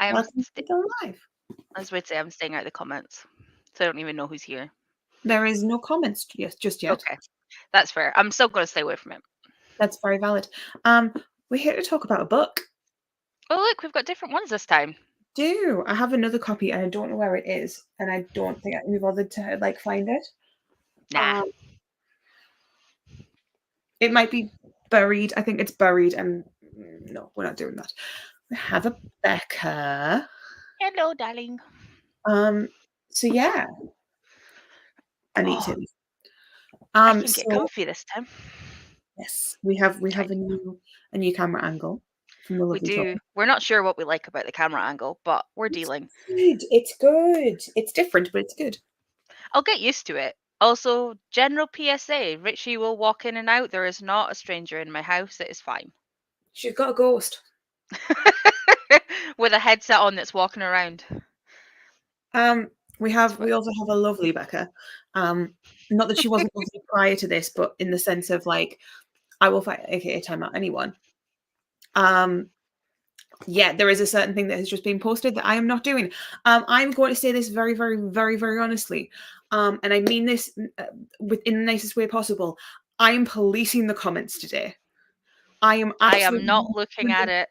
I am. Welcome to the live. As we'd say, I'm staying out of the comments, so I don't even know who's here. There is no comments just yet. Okay, that's fair. I'm still going to stay away from it. That's very valid. We're here to talk about a book. Oh, look, we've got different ones this time. I have another copy and I don't know where it is, and I don't think I can be bothered to find it. Nah. It might be buried. I think it's buried, and no, we're not doing that. We have a Becca. Hello, darling. So yeah, I need to. I can get comfy this time. Yes, we have a new camera angle from the We lovely do. Tori. We're not sure what we like about the camera angle, but we're dealing. It's good. It's different, but it's good. I'll get used to it. Also, general PSA, Richie will walk in and out. There is not a stranger in my house. It is fine. She's got a ghost. With a headset on that's walking around. We also have a lovely Becca. Not that she wasn't lovely prior to this, but in the sense of like, I will fight, aka time out anyone. Yeah, there is a certain thing that has just been posted that I am not doing. I'm going to say this very, very, very, very honestly. And I mean this in the nicest way possible. I am policing the comments today. I am not looking at it.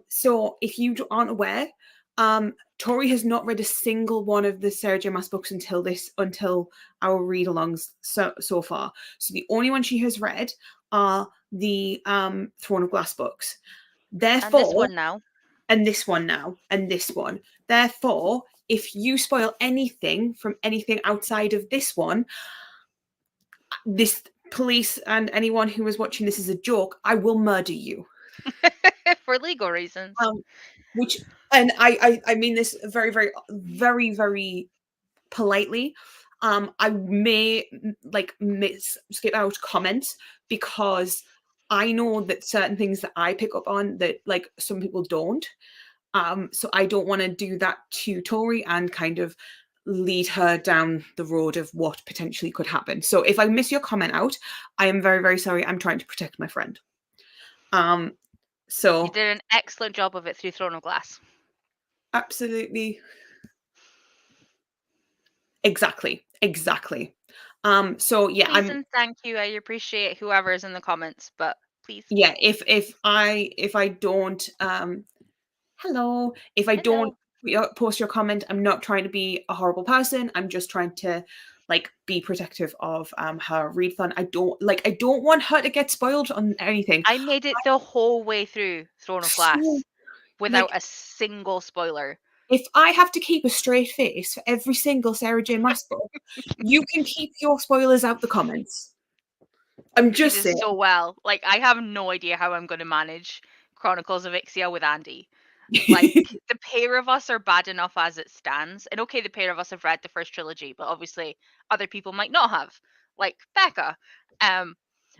So if you aren't aware, Tori has not read a single one of the Sarah J. Maas books until our read-alongs so far. So the only one she has read are the Throne of Glass books. Therefore, and this one now. And this one now. And this one. Therefore, if you spoil anything from anything outside of this one, this police and anyone who is watching this as a joke, I will murder you. For legal reasons. And I mean this very, very, very, very politely. I may skip out comments because I know that certain things that I pick up on that like some people don't. So I don't want to do that to Tori and kind of lead her down the road of what potentially could happen. So if I miss your comment out, I am very, very sorry. I'm trying to protect my friend. So you did an excellent job of it through Throne of Glass. Absolutely. Exactly. So yeah, please and thank you. I appreciate whoever is in the comments, but please. Yeah, if I don't hello, if I don't post your comment, I'm not trying to be a horrible person. I'm just trying to like be protective of her readathon. I don't want her to get spoiled on anything. I made it the whole way through Throne of Glass without a single spoiler. If I have to keep a straight face for every single Sarah J. Maas book, you can keep your spoilers out the comments. I'm just saying. So well. Like, I have no idea how I'm going to manage Chronicles of Ixia with Andy. Like, the pair of us are bad enough as it stands. And okay, the pair of us have read the first trilogy, but obviously other people might not have. Like Becca.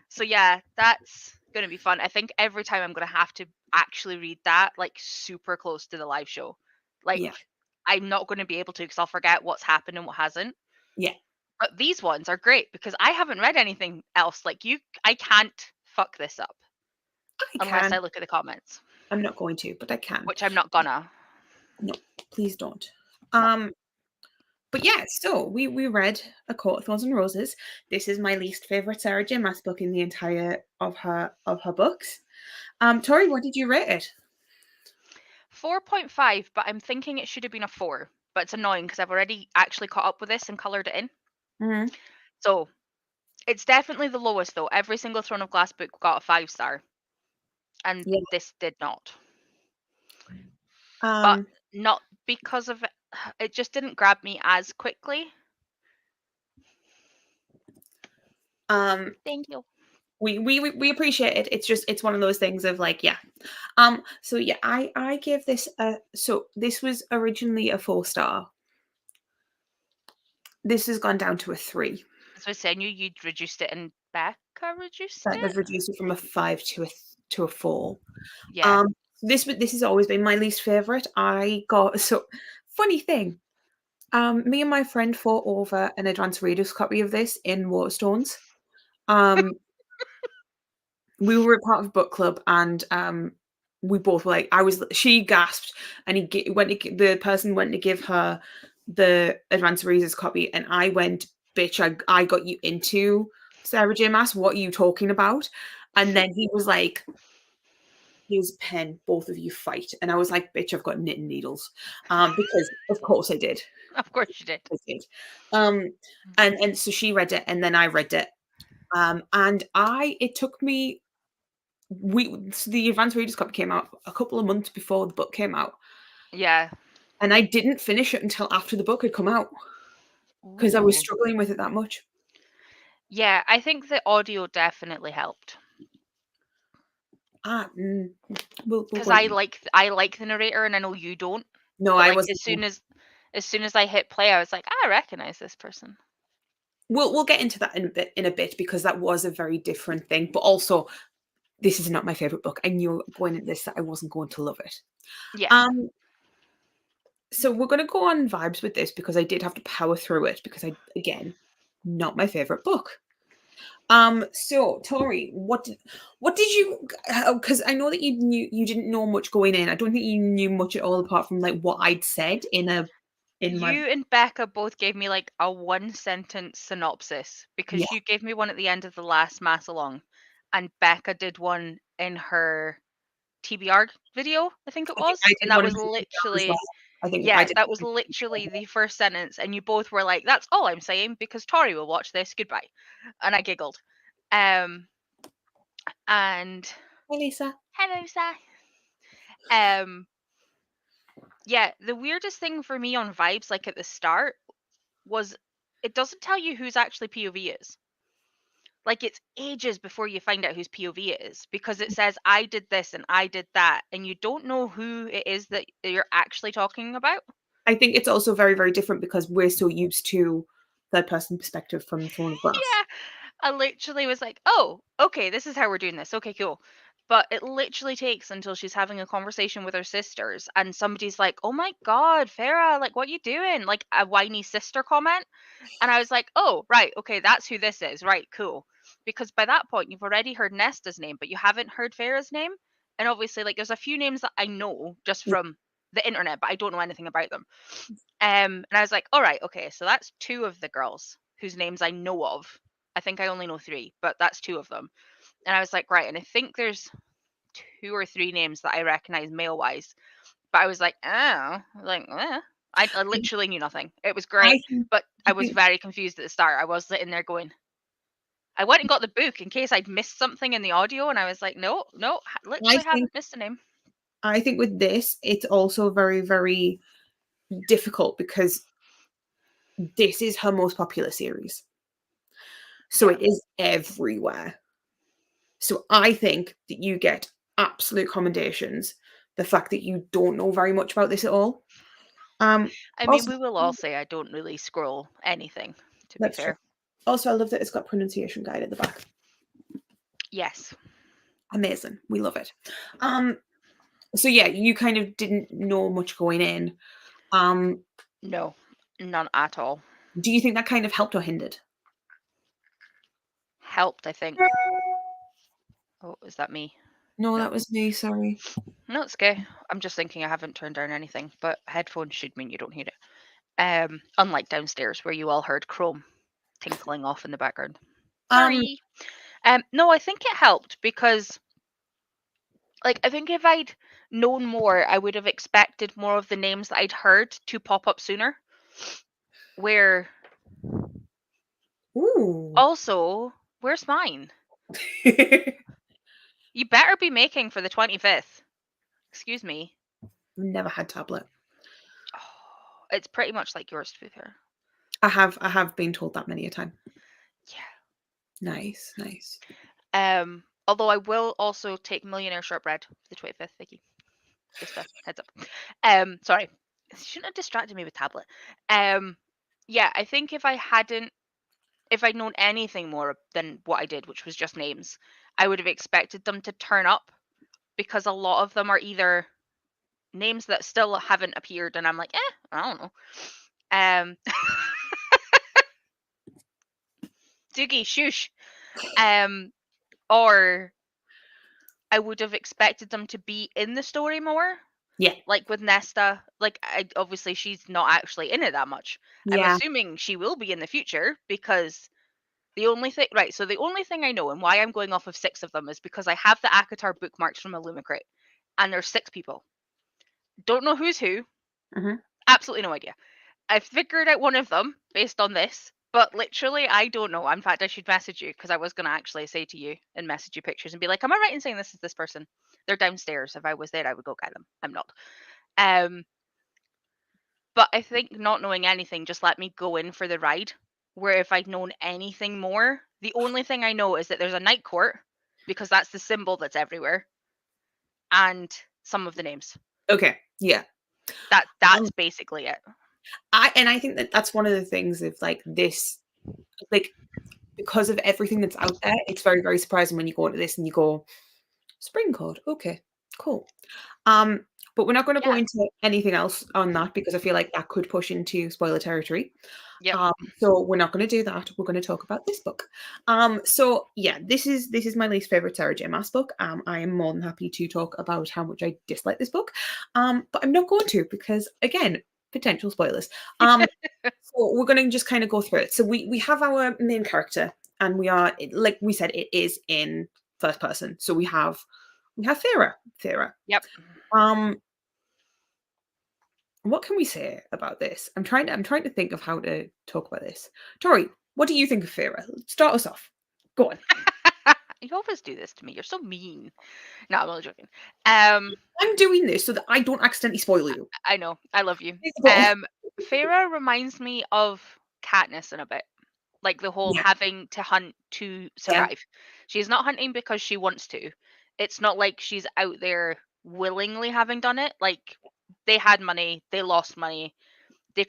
So yeah, that's going to be fun. I think every time I'm going to have to actually read that, like, super close to the live show. Like, yeah. I'm not going to be able to because I'll forget what's happened and what hasn't. Yeah. But these ones are great because I haven't read anything else. Like, I can't fuck this up. Unless I look at the comments. I'm not going to, but I can. Which I'm not gonna. No, please don't. But yeah, so we read A Court of Thorns and Roses. This is my least favorite Sarah J. Maas book in the entire of her books. Tori, what did you rate it? 4.5, but I'm thinking it should have been a 4. But it's annoying because I've already actually caught up with this and coloured it in. Mm-hmm. So it's definitely the lowest though. Every single Throne of Glass book got a 5-star. And this did not. But not because of it. It just didn't grab me as quickly. Thank you. We appreciate it. It's one of those things of like, yeah. So yeah, I give this so this was originally a 4-star. This has gone down to a 3. As I said, I knew you'd reduced it, and Becca reduced it. I've reduced it from a 5 to a 4. Yeah. This has always been my least favorite. Funny thing. Me and my friend fought over an advanced reader's copy of this in Waterstones. We were a part of book club, and we both were like, she gasped, and the person went to give her the advanced readers copy, and I went, bitch, I got you into Sarah J. Maas. What are you talking about? And then he was like, here's a pen, both of you fight. And I was like, bitch, I've got knitting needles. Because of course I did. Of course you did. I did. And so she read it, and then I read it. And it took me so the advanced readers copy came out a couple of months before the book came out. Yeah. And I didn't finish it until after the book had come out because I was Ooh. struggling with it that much. Yeah, I think the audio definitely helped. We'll Because wait. I like the narrator, and I know you don't. No, But I like wasn't. as soon as I hit play, I was like, I recognize this person. We'll get into that in a bit because that was a very different thing. But also, this is not my favorite book. I knew going into this that I wasn't going to love it. Yeah. So we're going to go on vibes with this because I did have to power through it because again, not my favorite book. So Tori, what did you? Because I know that you didn't know much going in. I don't think you knew much at all apart from like what I'd said in my You and Becca both gave me like a one sentence synopsis yeah. because you gave me one at the end of the last Maasalong, and Becca did one in her TBR video, I think it I think was. I And did that one was as well. literally, I think I yeah, did. that was literally the first sentence. And you both were like, that's all I'm saying because Tori will watch this. Goodbye. And I giggled. And Hey Lisa. hello, Sir. Um, yeah, the weirdest thing for me on vibes, like at the start, was it doesn't tell you who's actually POV is. Like it's ages before you find out whose POV it is because it says I did this and I did that, and you don't know who it is that you're actually talking about. I think it's also very, very different because we're so used to third person perspective from Throne of Glass. Yeah, I literally was like, oh, okay, this is how we're doing this. Okay, cool. But it literally takes until she's having a conversation with her sisters and somebody's like, oh my God, Farah, like, what you doing? Like a whiny sister comment. And I was like, oh, right, okay, that's who this is. Right, cool. Because by that point, you've already heard Nesta's name, but you haven't heard Farah's name. And obviously, like, there's a few names that I know just from the internet, but I don't know anything about them. And I was like, all right, okay, so that's two of the girls whose names I know of. I think I only know three, but that's two of them. And I was like, right, and I think there's two or three names that I recognize male wise. But I was like, oh, like, I literally knew nothing. It was great, I think, but I I was think very confused at the start. I was sitting there going, I went and got the book in case I'd missed something in the audio, and I was like, no, I literally think haven't missed a name. I think with this, it's also very, very difficult because this is her most popular series. So Yeah. it is everywhere. So I think that you get absolute commendations. The fact that you don't know very much about this at all. I mean, Also, we will all say I don't really scroll anything, to be that's true. fair. Also, I love that it's got pronunciation guide at the back. Yes. Amazing. We love it. So yeah, you kind of didn't know much going in. Um, No, none at all. do you think that kind of helped or hindered? Helped, I think. Oh, is that me? No, No. that was me. Sorry. No, it's okay. I'm just thinking I haven't turned down anything, but headphones should mean you don't hear it. Unlike downstairs where you all heard Chrome tinkling off in the background. Um, Sorry. No, I think it helped because, like, I think if I'd known more, I would have expected more of the names that I'd heard to pop up sooner. Where ooh. also, where's mine? You better be making for the 25th. Excuse me. Never had tablet. Oh, it's pretty much like yours, to be fair. I have been told that many a time. Yeah. Nice, nice. Although I will also take Millionaire Shortbread for the 25th, Vicky. Just a heads up. Sorry. Shouldn't have distracted me with tablet. Yeah, I think if I'd known anything more than what I did, which was just names, I would have expected them to turn up because a lot of them are either names that still haven't appeared, and I'm like, I don't know. Doogie, shush. Um, or I would have expected them to be in the story more. Yeah. Like with Nesta, like obviously she's not actually in it that much. I'm Yeah. assuming she will be in the future because the only thing, right? So the only thing I know and why I'm going off of 6 of them is because I have the ACOTAR bookmarks from Illumicrate, and there's 6 people. Don't know who's who. Mhm. Absolutely no idea. I figured out one of them based on this, but literally I don't know. In fact, I should message you because I was gonna actually say to you and message you pictures and be like, "Am I right in saying this is this person?" They're downstairs. If I was there, I would go get them. I'm not. Um, but I think not knowing anything just let me go in for the ride. Where if I'd known anything more, the only thing I know is that there's a night court because that's the symbol that's everywhere, and some of the names. Okay. Yeah. That's Um, basically it. I think that that's one of the things of like this, like because of everything that's out there, it's very, very surprising when you go into this and you go, spring code. Okay, cool. Um, but we're not going to go Yeah. into anything else on that because I feel like that could push into spoiler territory. Yep. So we're not going to do that. We're going to talk about this book. So yeah, this is my least favorite Sarah J. Maas book. I am more than happy to talk about how much I dislike this book. But I'm not going to because again, potential spoilers. So we're going to just kind of go through it. So we have our main character, and we are like we said, it is in first person. So we have Thera. Thera. Yep. Um, what can we say about this? I'm trying to think of how to talk about this. Tori, what do you think of Thera? Start us off. Go on. You always do this to me. You're so mean. No, I'm only joking. Um, I'm doing this so that I don't accidentally spoil you. I know. I love you. Please go. Farah reminds me of Katniss in a bit. Like the whole Yeah, having to hunt to yeah. survive. She's not hunting because she wants to. It's not like she's out there willingly having done it. Like they had money, they lost money, they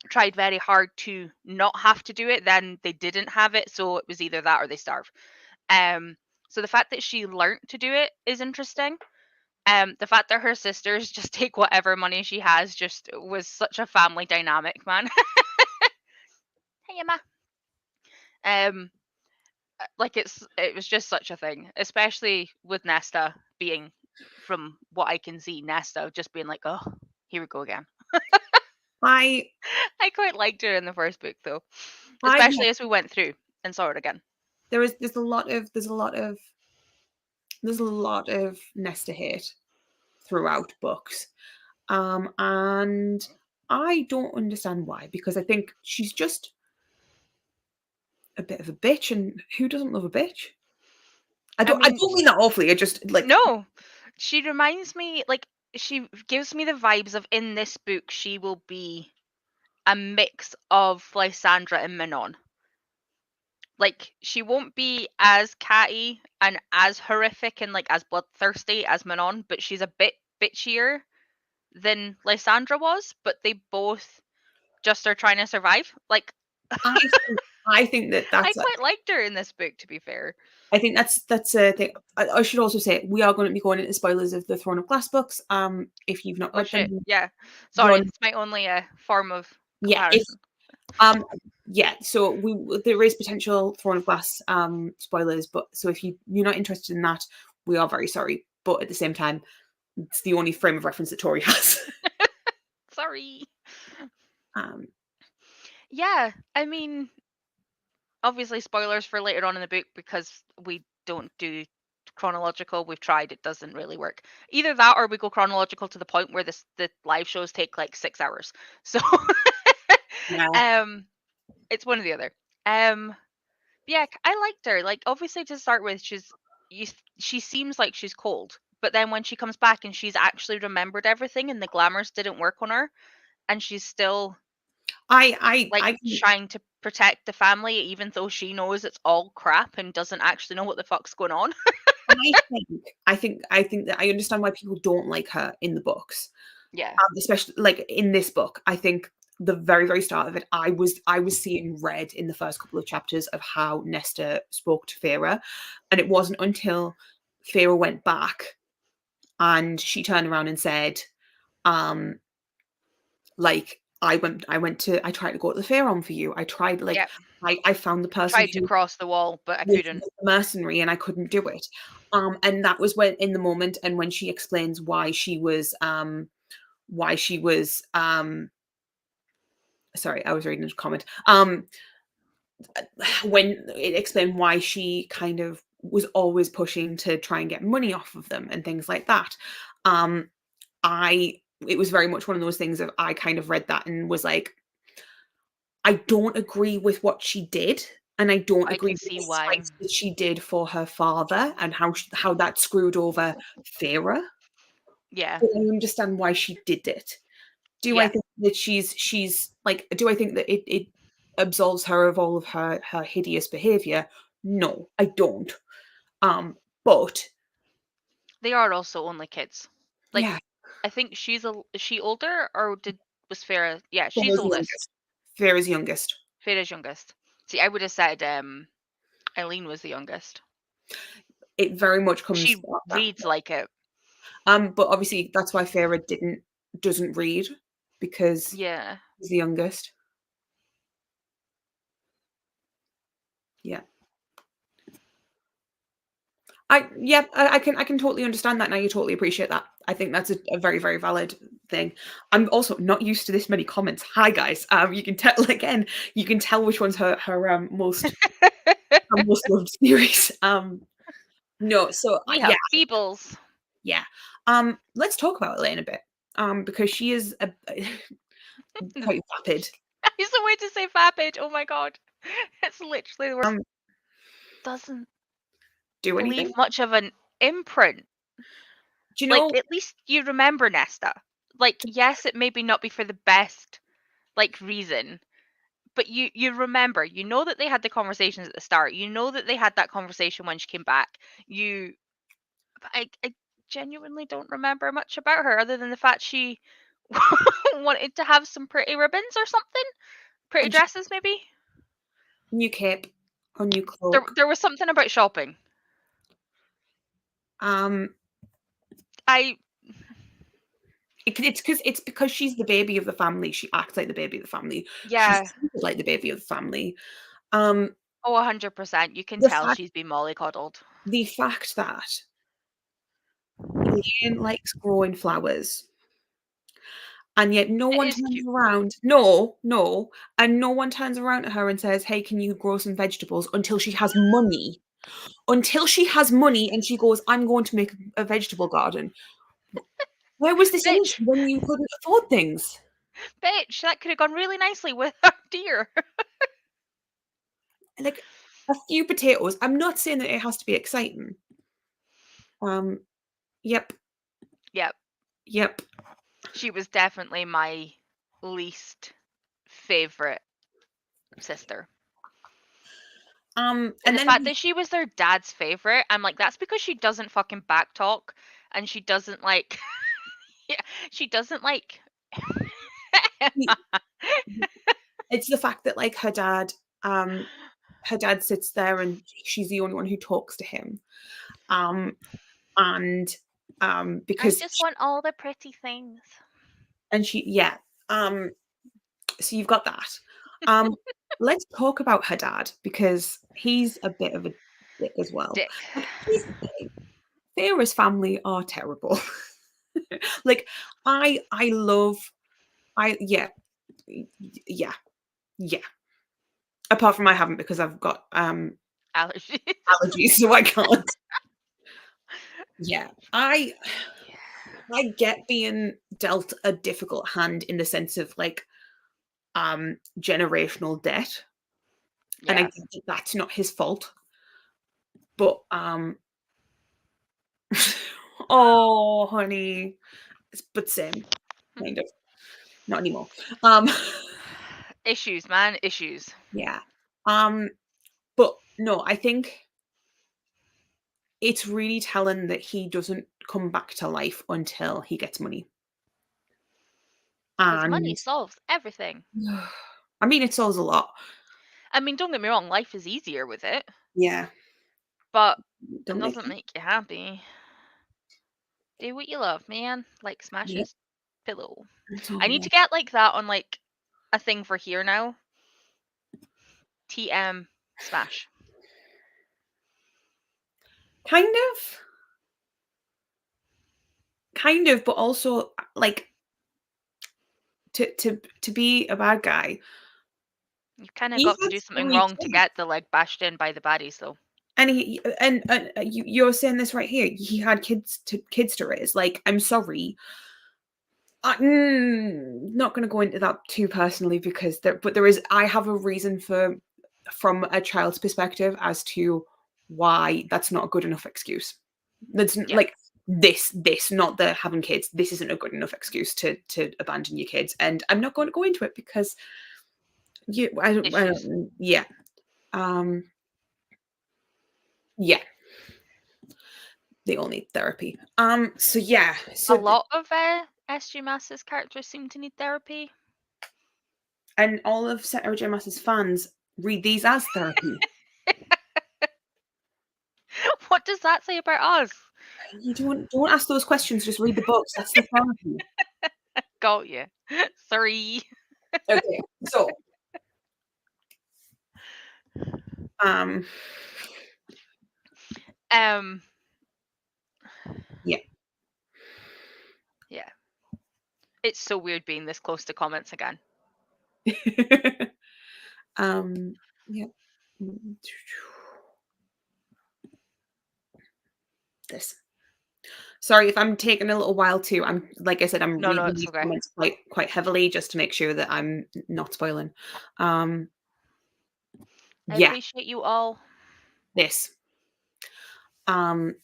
tried very hard to not have to do it, then they didn't have it, so it was either that or they starve. Um, so the fact that she learned to do it is interesting. The fact that her sisters just take whatever money she has just was such a family dynamic, man. Hey, Emma. Um, like it was just such a thing, especially with Nesta being, from what I can see, Nesta just being like, oh, here we go again. I I quite liked her in the first book though, yeah, especially as we went through and saw it again. there's a lot of Nesta hate throughout books. And I don't understand why, because I think she's just a bit of a bitch, and who doesn't love a bitch? I I don't I mean, don't mean that awfully. I just like no, she reminds me, like, she gives me the vibes of, in this book she will be a mix of Lysandra and Manon. Like she won't be as catty and as horrific and like as bloodthirsty as Manon, but she's a bit bitchier than Lysandra was, but they both just are trying to survive. Like I think I think that I that's quite liked her in this book, to be fair. I think that's a thing. I should also say we are going to be going into spoilers of the Throne of Glass books. If you've not Oh read them, shit, yeah. Sorry, run. that's my only form of Yeah, if comparison. um yeah, so there is potential Throne of Glass spoilers, but so if you're not interested in that, we are very sorry. But at the same time, it's the only frame of reference that Tori has. Sorry. um Yeah, I mean, obviously spoilers for later on in the book because we don't do chronological. We've tried, it doesn't really work. Either that or we go chronological to the point where the live shows take like 6 hours. So yeah, um it's one or the other. Um yeah, I liked her. Like obviously to start with, she seems like she's cold. But then when she comes back and she's actually remembered everything and the glamours didn't work on her and she's still like I trying to protect the family even though she knows it's all crap and doesn't actually know what the fuck's going on. I think that I understand why people don't like her in the books, Yeah. especially like in this book. I think the very very start of it, I was seeing red in the first couple of chapters of how Nesta spoke to Feyre, and it wasn't until Feyre went back and she turned around and said, um, like I tried to go to the fair on for you. I tried like Yep. I found the person Tried to who cross the wall, but I was couldn't. a mercenary and I couldn't do it. And that was when in the moment, and when she explains why she was sorry, I was reading a comment. When it explained why she kind of was always pushing to try and get money off of them and things like that. Um, it was very much one of those things that I kind of read that and was like, I don't agree with what she did, and I don't I agree can with see the why. slice that she did for her father and how that screwed over Farah. Yeah. But I understand why she did it. Do I Yeah. think that she's like, do I think that it absolves her of all of her hideous behavior? No, I don't. But They are also only kids. yeah, Like, I think is she older, or was Farah? Yeah, she's Farah's oldest. youngest. Farah's youngest. Farah's youngest. See, I would have said Eileen was the youngest. It very much comes She that. reads like it. But obviously that's why Farah doesn't read because Yeah. he's the youngest. Yeah. I can totally understand that now. You totally appreciate that. I think that's a very, very valid thing. I'm also not used to this many comments. Hi guys. You can tell again, you can tell which one's her most loved series. No, so We yeah, have Feebles. yeah. Let's talk about Elaine a bit. Because she is quite vapid. It's the way to say vapid. Oh my god. It's literally the word. Um, Doesn't do anything. leave much of an imprint. Do you Like, know? at least you remember Nesta. Like, yes, it maybe not be for the best, like, reason, but you remember. You know that they had the conversations at the start. You know that they had that conversation when she came back. I genuinely don't remember much about her other than the fact she wanted to have some pretty ribbons or something. Pretty And she, dresses, maybe. new cape, or new There cloak. there was something about shopping. Um, I it's because she's the baby of the family. She acts like the baby of the family. She's Yeah. treated like the baby of the family. Um, Oh, 100%. You can the tell fact she's been mollycoddled. the fact that Elaine likes growing flowers, and yet no It one is turns cute. around. No, no, and no one turns around to her and says, "Hey, can you grow some vegetables?" Until she has money. Until she has money, and she goes, "I'm going to make a vegetable garden." Where was this energy Bitch, when you couldn't afford things? bitch, that could have gone really nicely with our deer. Like a few potatoes. I'm not saying that it has to be exciting. Um, yep, Yep, yep. she was definitely my least favorite sister. And And the then fact that she was their dad's favorite, I'm like, that's because she doesn't fucking backtalk, and she doesn't like, yeah, she doesn't like. he- it's the fact that like her dad sits there and she's the only one who talks to him. Um, and I because just want all the pretty things. yeah. So you've got that. Um, let's talk about her dad because he's a bit of a dick as well. Dick. Like here's the thing. Farah's family are terrible. Like I love I yeah, yeah. Apart from I haven't because I've got Allergies. allergies, so I can't. Yeah. I get being dealt a difficult hand in the sense of like generational debt. And I Yeah. get that that's not his fault. But oh honey. But same, kind of. Not anymore. Um Issues, man, issues. yeah. Um but no, I think it's really telling that he doesn't come back to life until he gets money. Because money And solves everything. I mean, it sells a lot. I mean, don't get me wrong, life is easier with it, Yeah. but it Don't make doesn't make you happy. Do what you love, man. Like smash Yep. his pillow. That's all I need there. to get like that on like a thing for here now. TM smash. Kind of. kind of, but also like to be a bad guy. You kind of He got to had do something 3 wrong to kids, get the leg bashed in by the baddies, though. and you're saying this right here. He had kids to raise. Like, I'm sorry, not going to go into that too personally because there is. I have a reason from a child's perspective as to why that's not a good enough excuse. That's Yeah, like this, not the having kids. This isn't a good enough excuse to abandon your kids, and I'm not going to go into it because I issues. don't, yeah, um, yeah, they all need therapy. So yeah, A so lot of SG Masses characters seem to need therapy. and all of Sarah J. Maas's fans read these as therapy. What does that say about us? You don't ask those questions. Just read the books. That's the therapy. Got you. Sorry. Okay, so um, Um. yeah, Yeah. It's so weird being this close to comments again. yeah. This. Sorry if I'm taking a little while too. I'm like I said, I'm No, no, reading it's these okay. comments quite heavily just to make sure that I'm not spoiling. Um, I yeah, appreciate you all. this. Um,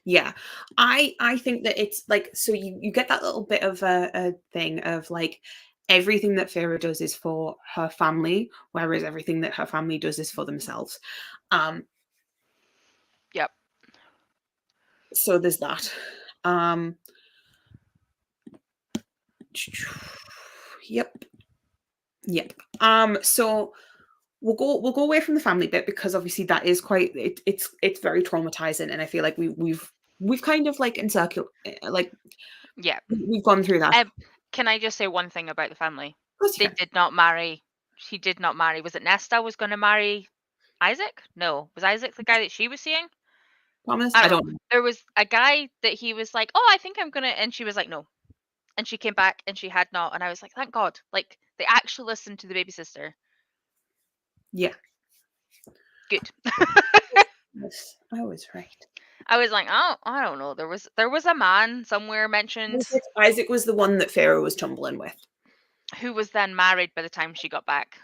yeah, I think that it's like so you get that little bit of a thing of like everything that Farah does is for her family, whereas everything that her family does is for themselves. Um, Yep. so there's that. Um, yep, yep. So we'll go away from the family bit because obviously that is it's very traumatizing, and I feel like we've kind of like encircled like Yeah. we've gone through that. Of Can I just say one thing about the family? course you They can. did not marry. She did not marry. Was it Nesta was going to marry Isaac? No. Was Isaac the guy that she was seeing? Promise, I I don't know. don't know. There was a guy that he was like, "Oh, I think I'm gonna," and she was like, "No." And she came back and she had not, and I was like, "Thank God!" Like they actually listened to the baby sister. Yeah, Good. yes, I was right. I was like, "Oh, I don't know." There was a man somewhere mentioned Isaac was the one that Pharaoh was tumbling with. who was then married by the time she got back.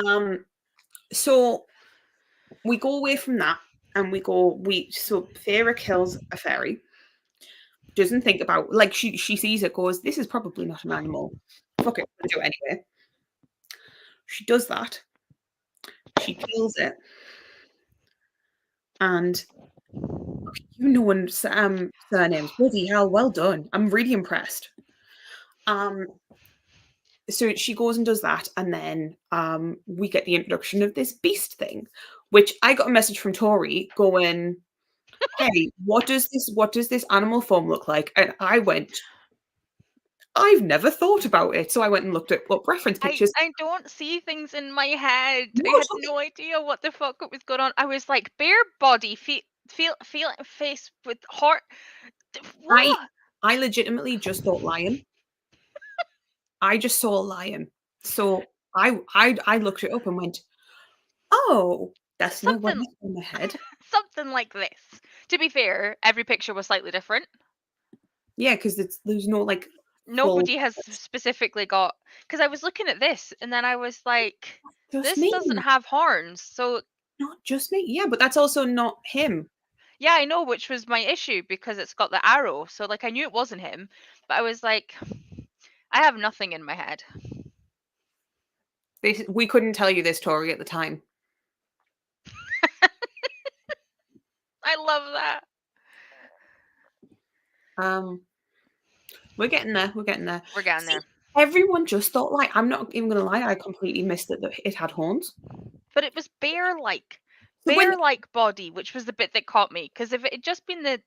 Um, so we go away from that and so Farah kills a fairy. Doesn't think about like she sees it, goes, this is probably not an animal. Fuck it, we'll do it anyway. She does that. She kills it, and you know one surnames. Bloody hell, well done. I'm really impressed. Um, so she goes and does that, and then we get the introduction of this beast thing, which I got a message from Tori going, "Hey, what does this animal form look like?" And I went, "I've never thought about it." So I went and looked up reference I pictures. I don't see things in my head. I What? had no idea what the fuck was going on. I was like, bare body, feel face with heart. I What? I legitimately just thought lion. I just saw a lion. So I looked it up and went, "Oh, that's no where Something that's in my head." something like this. To be fair, every picture was slightly different. Yeah, because there's no like full. Nobody has specifically got, because I was looking at this and then I was like, Just this doesn't me, have horns. So not just me. Yeah, but that's also not him. yeah, I know, which was my issue because it's got the arrow. So like I knew it wasn't him, but I was like, I have nothing in my head. We couldn't tell you this story at the time. I love that. Um, we're getting there. We're getting there. We're getting See, there. everyone just thought like I'm not even gonna lie. I completely missed it that it had horns. But it was bear-like, So when bear-like body, which was the bit that caught me. Because if it had just been the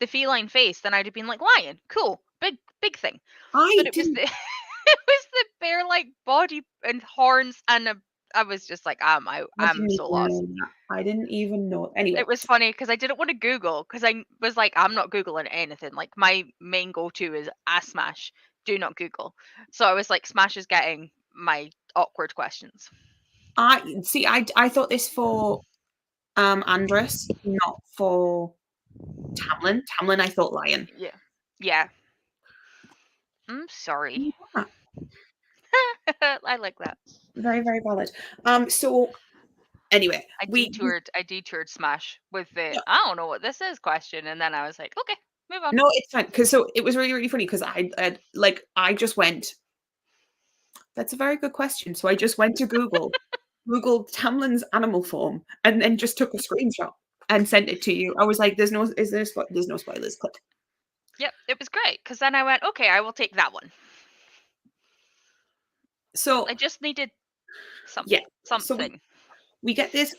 feline face, then I'd have been like lion, cool, big thing. I But it was didn't, the it was the bear-like body and horns and I was just like, I I'm didn't so even lost. know that. I didn't even know. Anyway, It was funny because I didn't want to Google because I was like, I'm not Googling anything. Like my main go-to is Ask Smash. Do not Google. So I was like, Smash is getting my awkward questions. I thought this for Andress, not for Tamlin. Tamlin, I thought lion. Yeah. Yeah. I'm sorry. Yeah, I like that. very, very valid. So anyway, I detoured Smash with the yeah, I don't know what this is question, and then I was like, okay, move on. no, it's fine because it was really, really funny because I just went. That's a very good question. So I just went to Googled Tamlin's animal form, and then just took a screenshot and sent it to you. I was like, there's no spoilers. Click. Yep, it was great because then I went, okay, I will take that one. So I just needed yeah, so something. we get this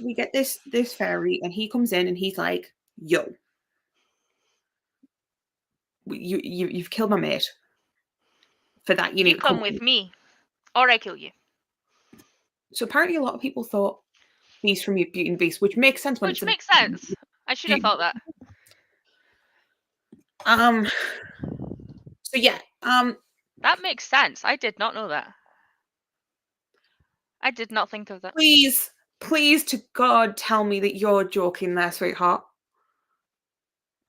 fairy, and he comes in and he's like, "Yo, you've killed my mate. For that, you need You to come." come with me, or I kill you. So apparently, a lot of people thought Beast from Beauty and Beast, which makes sense when it's Which a makes sense. I should have beauty. thought that. Um. So yeah. That makes sense. I did not know that. I did not think of that. Please to God, tell me that you're joking there, sweetheart.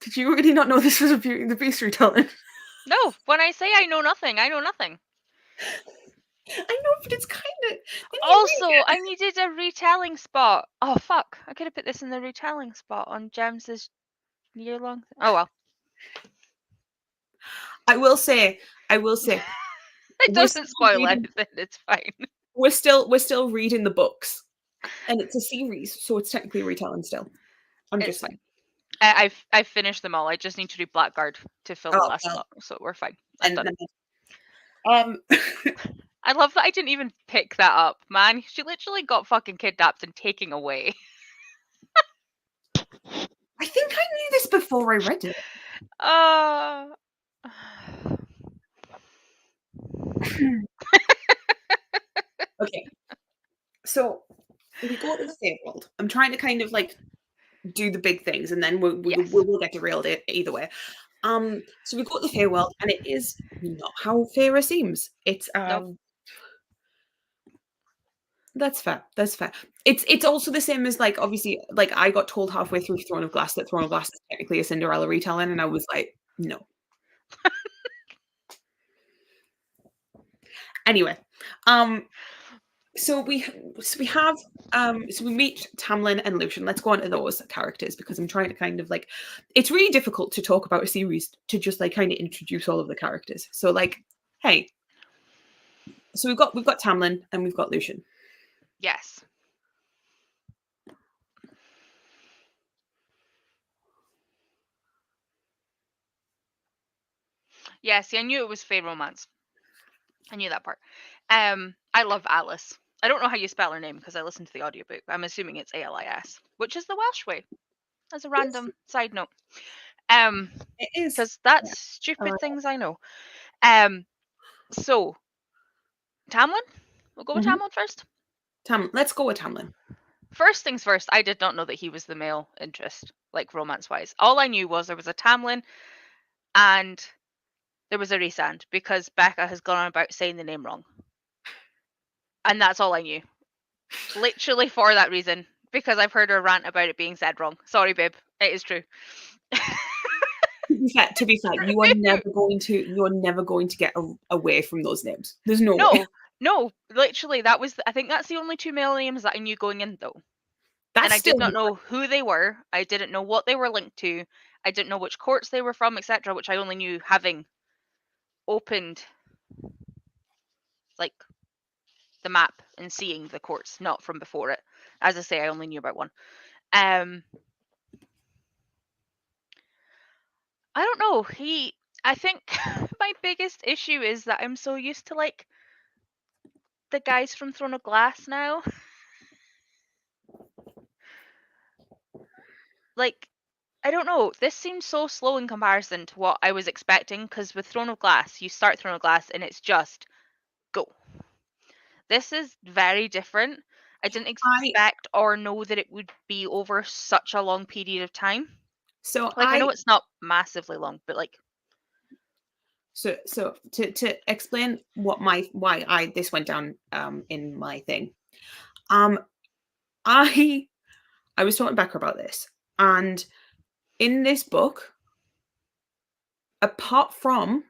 Did you really not know this was a Beauty and the Beast retelling? No, when I say I know nothing, I know nothing. I know, but it's kind of. Also, I needed a retelling spot. Oh fuck! I could have put this in the retelling spot on James's year-long. Oh well. I will say, It we're still doesn't spoil reading. anything. It's fine. We're still reading the books, and it's a series, so it's technically a retelling still. I'm It's just fine. saying. I've finished them all. I just need to do Blackguard to fill the Oh last well, slot, so we're fine. I'm and done. um, I love that I didn't even pick that up, man. She literally got fucking kidnapped and taken away. I think I knew this before I read it. Uh Okay, so we go to the Feywild. I'm trying to kind of like do the big things, and then yes. we'll get derailed either way. So we go to the Feywild, and it is not how Feyre seems. It's Nope. That's fair. That's fair. It's also the same as like obviously like I got told halfway through Throne of Glass that Throne of Glass is technically a Cinderella retelling, and I was like, no. Anyway, so we have so we meet Tamlin and Lucian. Let's go on to those characters because I'm trying to kind of like it's really difficult to talk about a series to just like kind of introduce all of the characters. So like, hey, so we've got Tamlin and we've got Lucian. Yes. Yeah, see, I knew it was Fey romance. I knew that part. I love Alice. I don't know how you spell her name because I listened to the audiobook. I'm assuming it's ALIS, which is the Welsh way. As a random side note. It is Because that's stupid things I know. So Tamlin? We'll go with Tamlin first. Let's go with Tamlin. First things first, I did not know that he was the male interest, like romance wise. All I knew was there was a Tamlin and there was a Rhysand because Becca has gone on about saying the name wrong. And that's all I knew. Literally for that reason. Because I've heard her rant about it being said wrong. Sorry, babe. It is true. To be fair, you're never going to get away from those names. There's no way. No, literally, I think that's the only two male names that I knew going in, though. That's And I still did not know who they were. I didn't know what they were linked to. I didn't know which courts they were from, etc., which I only knew having opened, like, the map and seeing the courts, not from before it. As I say, I only knew about one. I don't know. I think my biggest issue is that I'm so used to, like, the guys from Throne of Glass now. Like, I don't know. This seems so slow in comparison to what I was expecting. Because with Throne of Glass, you start Throne of Glass and it's just go. This is very different. I didn't I expect or know that it would be over such a long period of time. so Like, I I know it's not massively long, but, like, so to explain what my why I this went down in my thing. Um I I was talking to Becca about this, and in this book, apart from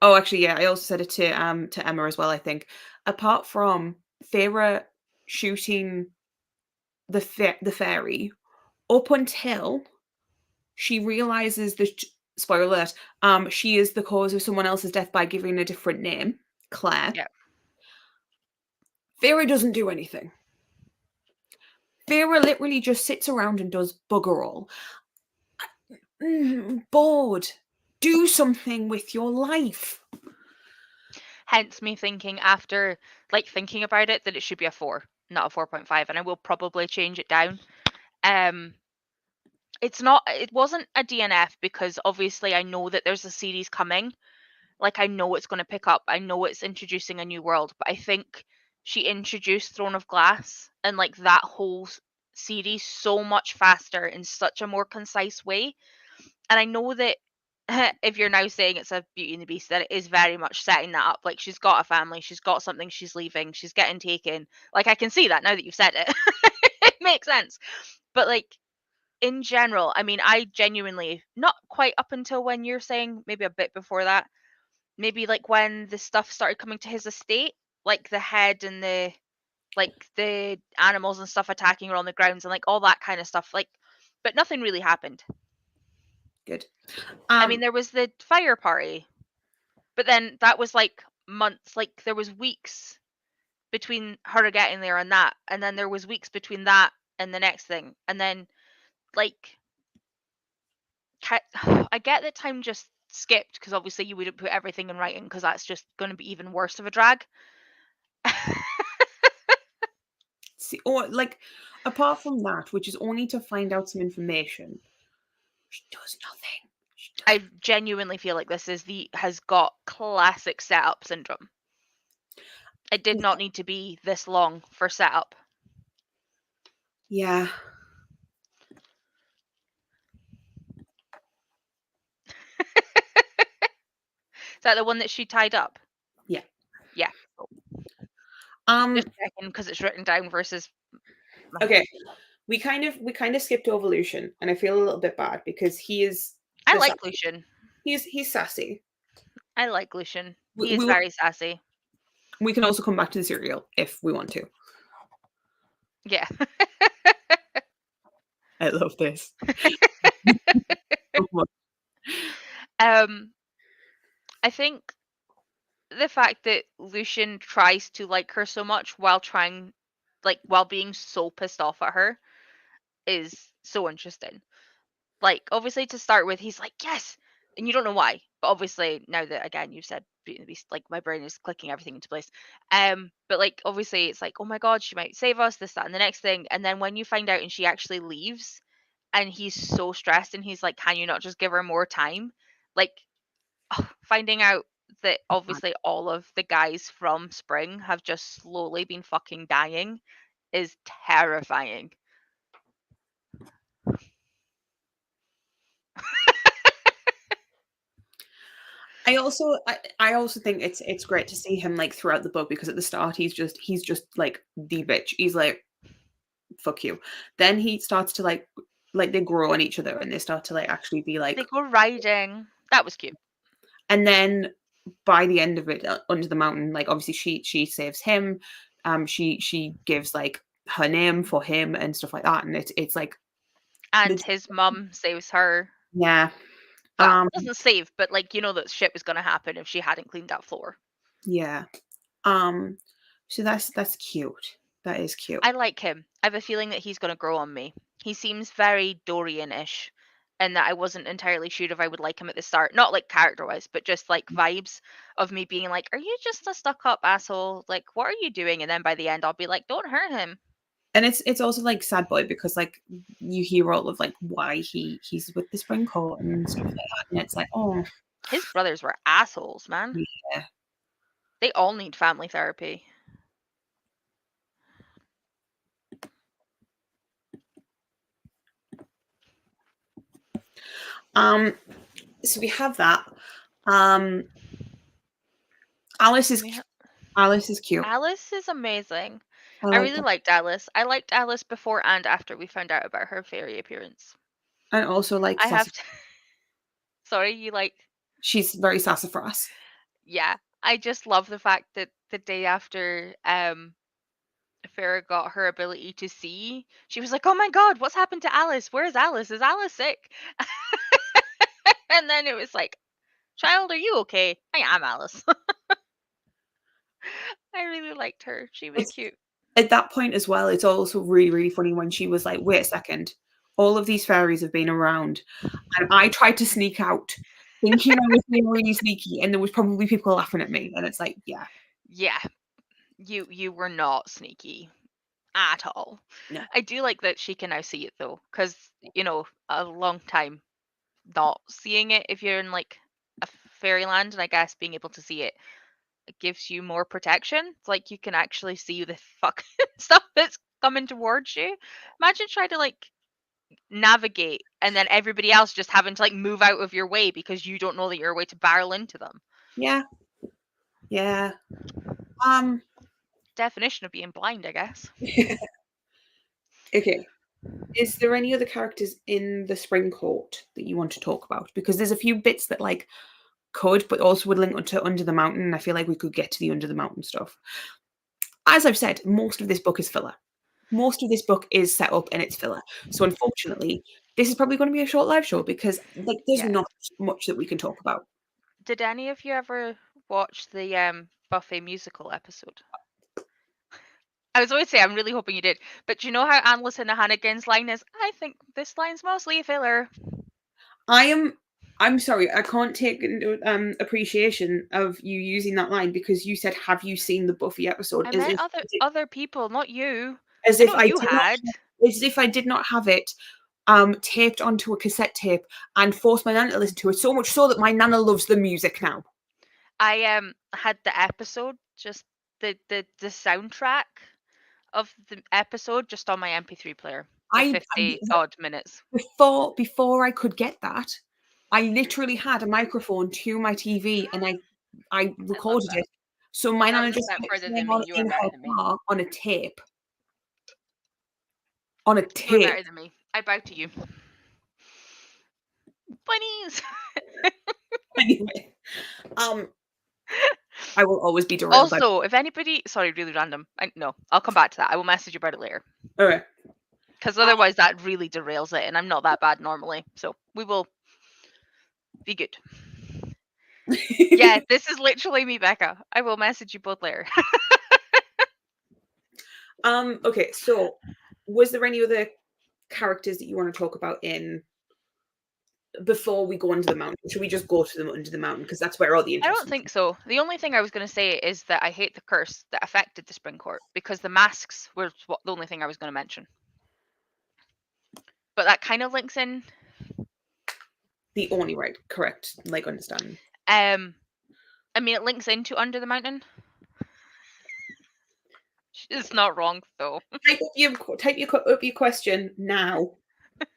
oh, actually, yeah, I also said it to Emma as well. I think apart from Feyre shooting the fairy, up until she realizes that spoiler alert, she is the cause of someone else's death by giving a different name, Claire. yeah. Feyre doesn't do anything. Feyre literally just sits around and does bugger all. Bored. Do something with your life. Hence me thinking after, like, thinking about it that it should be a 4, not a 4.5, and I will probably change it down. Um, it wasn't a DNF because obviously I know that there's a series coming. Like, I know it's gonna pick up. I know it's introducing a new world, but I think she introduced Throne of Glass and, like, that whole series so much faster in such a more concise way. And I know that if you're now saying it's a Beauty and the Beast, that it is very much setting that up. Like, she's got a family, she's got something, she's leaving, she's getting taken. Like, I can see that now that you've said it. It makes sense. But, like, in general, I mean, I genuinely, not quite up until when you're saying, maybe a bit before that, maybe like when the stuff started coming to his estate, like the head and the animals and stuff attacking her on the grounds and like all that kind of stuff. Like, but nothing really happened. Good. I mean, there was the fire party, but then that was like months, like there was weeks between her getting there and that, and then there was weeks between that and the next thing, and then like I get that time just skipped because obviously you wouldn't put everything in writing because that's just going to be even worse of a drag. See, or like apart from that, which is only to find out some information, she does nothing. I genuinely feel like this has got classic setup syndrome. It did not need to be this long for setup. Yeah. Is that the one that she tied up? Yeah. Yeah. Cool. Um. Just checking because it's written down versus my head. Okay. We kind of skipped over Lucian, and I feel a little bit bad because he is I the like sassy. Lucian. He's sassy. I like Lucian. We, He is we will- very sassy. we can also come back to the cereal if we want to. Yeah. I love this. So much. um, I think the fact that Lucian tries to like her so much while trying, like, while being so pissed off at her is so interesting. Like, obviously, to start with, he's like, "Yes!" And you don't know why. But obviously, now that, again, you've said Beauty and the Beast, like, my brain is clicking everything into place. But, like, obviously, it's like, "Oh my god, she might save us, this, that, and the next thing." And then when you find out and she actually leaves, and he's so stressed, and he's like, "Can you not just give her more time?" Like, finding out that obviously all of the guys from Spring have just slowly been fucking dying is terrifying. I also think it's great to see him like throughout the book because at the start he's just like the bitch. He's like fuck you. Then he starts to like they grow on each other and they start to like actually be like, They go riding. That was cute. and then by the end of it, under the mountain, like obviously she saves him. She gives like her name for him and stuff like that, and it's like And this, his mum saves her. yeah. Well, Um, doesn't save, but like, you know that shit was gonna happen if she hadn't cleaned that floor. yeah. Um, so that's cute. That is cute. I like him. I have a feeling that he's gonna grow on me. He seems very Dorian-ish, and that I wasn't entirely sure if I would like him at the start. Not like character-wise, but just like vibes of me being like, "Are you just a stuck-up asshole? Like, what are you doing?" And then by the end, I'll be like, "Don't hurt him." And it's also like sad boy because like you hear all of like why he's with the spring court and stuff like that, and it's like, oh His brothers were assholes, man. yeah. They all need family therapy. So we have that. Alice is Yeah. Alice is cute. Alice is amazing. I I like really that. liked Alice. I liked Alice before and after we found out about her fairy appearance. And also like I have sass. to. Sorry, you like. She's very sassafras. Yeah, I just love the fact that the day after Farrah got her ability to see, she was like, "Oh my God, what's happened to Alice? Where is Alice? Is Alice sick?" And then it was like, "Child, are you okay? I am Alice." I really liked her. She was It's cute. at that point as well, it's also really, really funny when she was like, wait a second, all of these fairies have been around, and I tried to sneak out, thinking I was being really sneaky, and there was probably people laughing at me. And it's like, yeah, Yeah, you were not sneaky at all. no. I do like that she can now see it though, because a long time not seeing it if you're in like a fairyland, and I guess being able to see it gives you more protection. It's like you can actually see the fuck stuff that's coming towards you. Imagine trying to like navigate and then everybody else just having to like move out of your way because you don't know that you're a way to barrel into them. Yeah, yeah. Um, Definition of being blind, I guess. okay. Is there any other characters in the Spring Court that you want to talk about? Because there's a few bits that like could, but also would link to Under the Mountain. And I feel like we could get to the Under the Mountain stuff. As I've said, most of this book is filler. Most of this book is set up and it's filler. So unfortunately, this is probably going to be a short live show because like there's Yeah. not much that we can talk about. Did any of you ever watch the Buffet musical episode? I was always say I'm really hoping you did. But do you know how Alison Hannigan's line is? I think this line's mostly a filler. I'm sorry, I can't take into appreciation of you using that line because you said, "Have you seen the Buffy episode?" I meant other people, not you. As I if know I you did not, had. as if I did not have it taped onto a cassette tape and forced my nana to listen to it so much so that my nana loves the music now. I had the episode, just the soundtrack of the episode just on my MP3 player. The I 50 odd minutes. before I could get that, I literally had a microphone to my TV and I I love recorded that. it. So my That nana was a just step had it further playing than me. on You are in better her than me. car on a tape. On a You are tape. better than me. I bow to you. Bunnies. Anyway, I will always be derailed by. Also, if anybody, sorry, really random. No, I'll come back to that. I will message you about it later. All right. Because otherwise, that really derails it, and I'm not that bad normally. So we will be good. Yeah, this is literally me, Becca. I will message you both later. Okay, so was there any other characters that you want to talk about in before we go under the mountain? Should we just go to them under the mountain because that's where all the I don't interesting. think so. The only thing I was going to say is that I hate the curse that affected the Spring Court because the masks were the only thing I was going to mention. But that kind of links in. The only right, correct, like understanding. I mean, it links into Under the Mountain. It's not wrong though. Type your question now. Type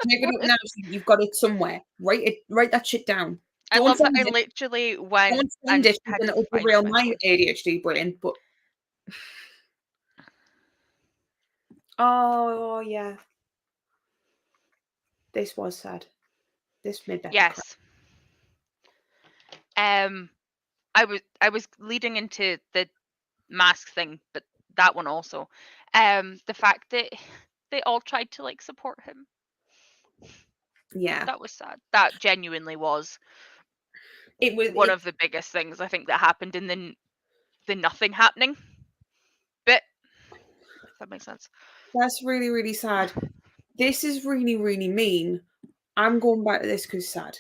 it up now so you've got it somewhere. Write that shit down. I Don't love that send I it. literally went Don't send and it had because to it'll find derail my my phone. ADHD brain. But oh yeah, this was sad. This made Becca cry. Yes. I was leading into the mask thing, but that one also. The fact that they all tried to like support him. Yeah, That was sad. That genuinely was it was. one of the biggest things I think that happened in the nothing happening bit. If that makes sense. That's really really sad. This is really really mean. I'm going back to this because sad.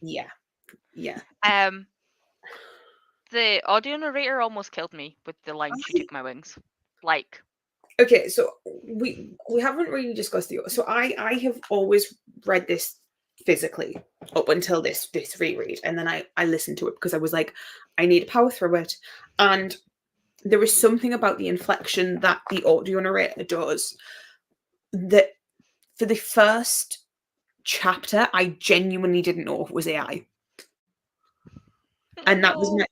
Yeah, yeah. The audio narrator almost killed me with the line "She took my wings." Like, Okay, so we haven't really discussed the. So I have always read this physically up until this reread, and then I listened to it because I was like, I need to power through it, and there is something about the inflection that the audio narrator does that for the first chapter, I genuinely didn't know it was AI. And that was No.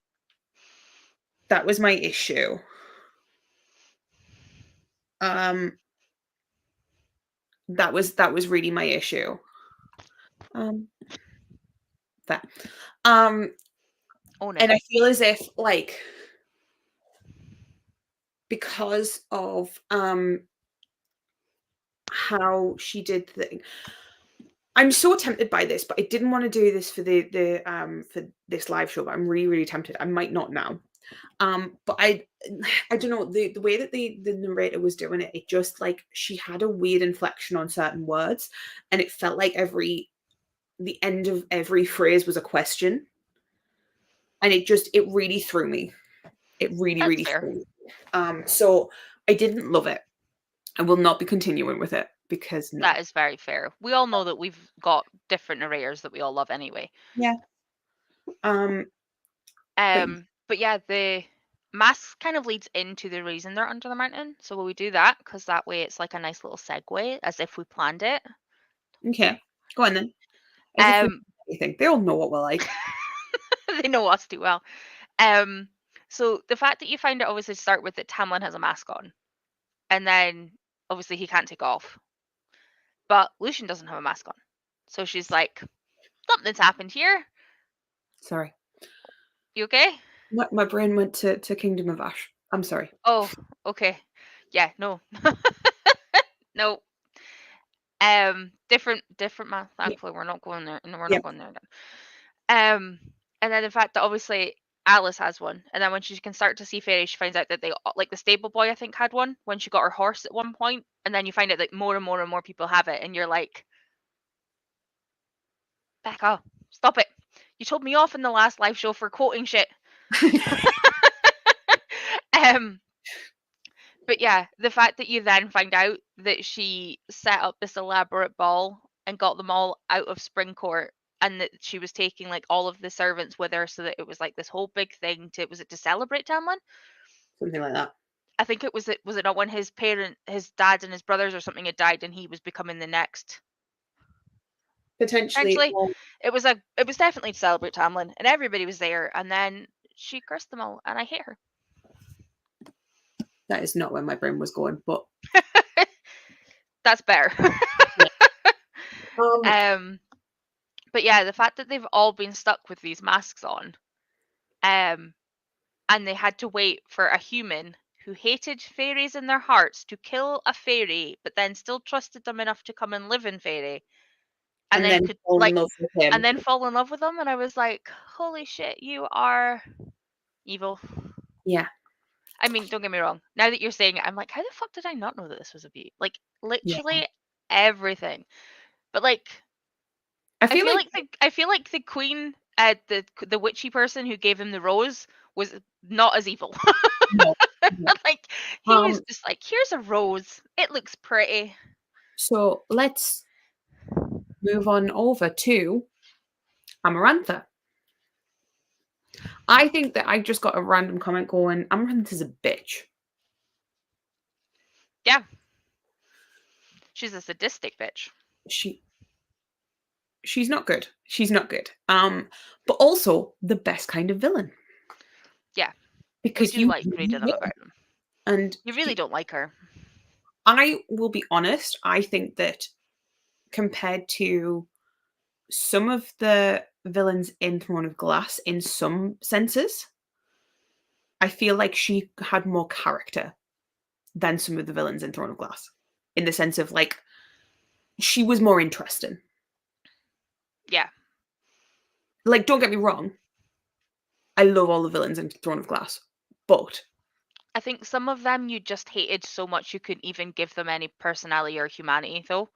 my issue. That was really my issue. That. Own it. And I feel as if, like, because of how she did the I'm so tempted by this, but I didn't want to do this for for this live show, but I'm really, really tempted. I might not now. But I don't know, the way that the narrator was doing it, it just, like, she had a weird inflection on certain words, and it felt like the end of every phrase was a question. And it really threw me. It really, That's really fair. threw me. So I didn't love it. I will not be continuing with it because no. That is very fair. We all know that we've got different narrators that we all love anyway. Yeah. But But yeah, the mask kind of leads into the reason they're under the mountain. So will we do that? Because that way it's like a nice little segue, as if we planned it. okay, go on then. As if we anything. They all know what we're like. They know us too well. Um, so the fact that you find out obviously start with that Tamlin has a mask on, and then obviously he can't take off, but Lucian doesn't have a mask on, so she's like, "Something's happened here. Sorry. You okay?" My brain went to Kingdom of Ash. I'm sorry. Oh, okay. Yeah, no, no. Different math. Yeah. Thankfully, we're not going there. No, we're Yeah. not going there again. And then the fact that obviously Alice has one, and then when she can start to see fairies, she finds out that like the stable boy I think had one when she got her horse at one point, and then you find out that more and more and more people have it, and you're like, Becca, stop it! You told me off in the last live show for quoting shit. um, but yeah, the fact that you then find out that she set up this elaborate ball and got them all out of Springcourt, and that she was taking like all of the servants with her, so that it was like this whole big thing to celebrate Tamlin? Something like that. I think was it not when his dad and his brothers or something had died, and he was becoming the next. Potentially. Essentially, it was definitely to celebrate Tamlin, and everybody was there, and then she cursed them all, and I hate her. That is not where my brain was going, but That's better. yeah. But yeah, the fact that they've all been stuck with these masks on, and they had to wait for a human who hated fairies in their hearts to kill a fairy, but then still trusted them enough to come and live in fairy, and And then then could fall in like, love with him. and then fall in love with them, and I was like, holy shit, you are evil. Yeah. I mean, don't get me wrong. Now that you're saying it, I'm like, how the fuck did I not know that this was a beauty? Like, Yeah. literally everything. But like, I feel like I feel like the queen, the witchy person who gave him the rose was not as evil. no. No. Like, he was just like, here's a rose. It looks pretty. So let's move on over to Amarantha. I think that I just got a random comment going, Amarantha's a bitch. Yeah. She's a sadistic bitch. She's not good. She's not good. But also the best kind of villain. Yeah. Because we do like reading them about them. And you really don't like her. I will be honest, I think that compared to some of the villains in Throne of Glass, in some senses, I feel like she had more character than some of the villains in Throne of Glass. In the sense of, like, she was more interesting. Yeah. Like, don't get me wrong. I love all the villains in Throne of Glass. But I think some of them you just hated so much you couldn't even give them any personality or humanity, though.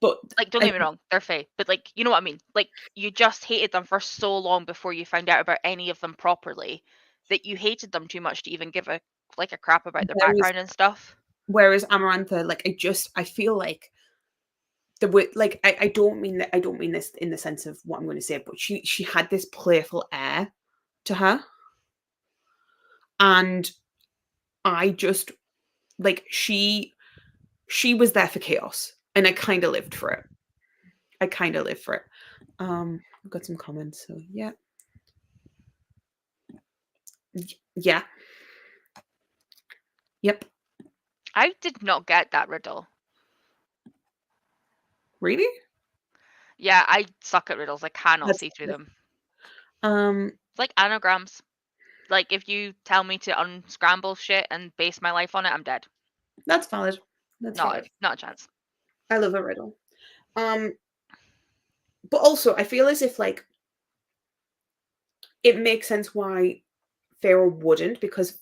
But like, don't get me wrong, they're fake, but like, you know what I mean? Like, you just hated them for so long before you found out about any of them properly that you hated them too much to even give a crap about their background and stuff. Whereas Amarantha, like, I feel like the way, like, I don't mean this in the sense of what I'm going to say, but she had this playful air to her, and I just, like, she was there for chaos. And I kind of lived for it. I've got some comments, so yeah. Yeah. Yep. I did not get that riddle. Really? Yeah, I suck at riddles. I cannot see through them. It's like anagrams. Like, if you tell me to unscramble shit and base my life on it, I'm dead. That's valid. That's valid. Not a chance. I love a riddle. But also, I feel as if, like, it makes sense why Farah wouldn't, because,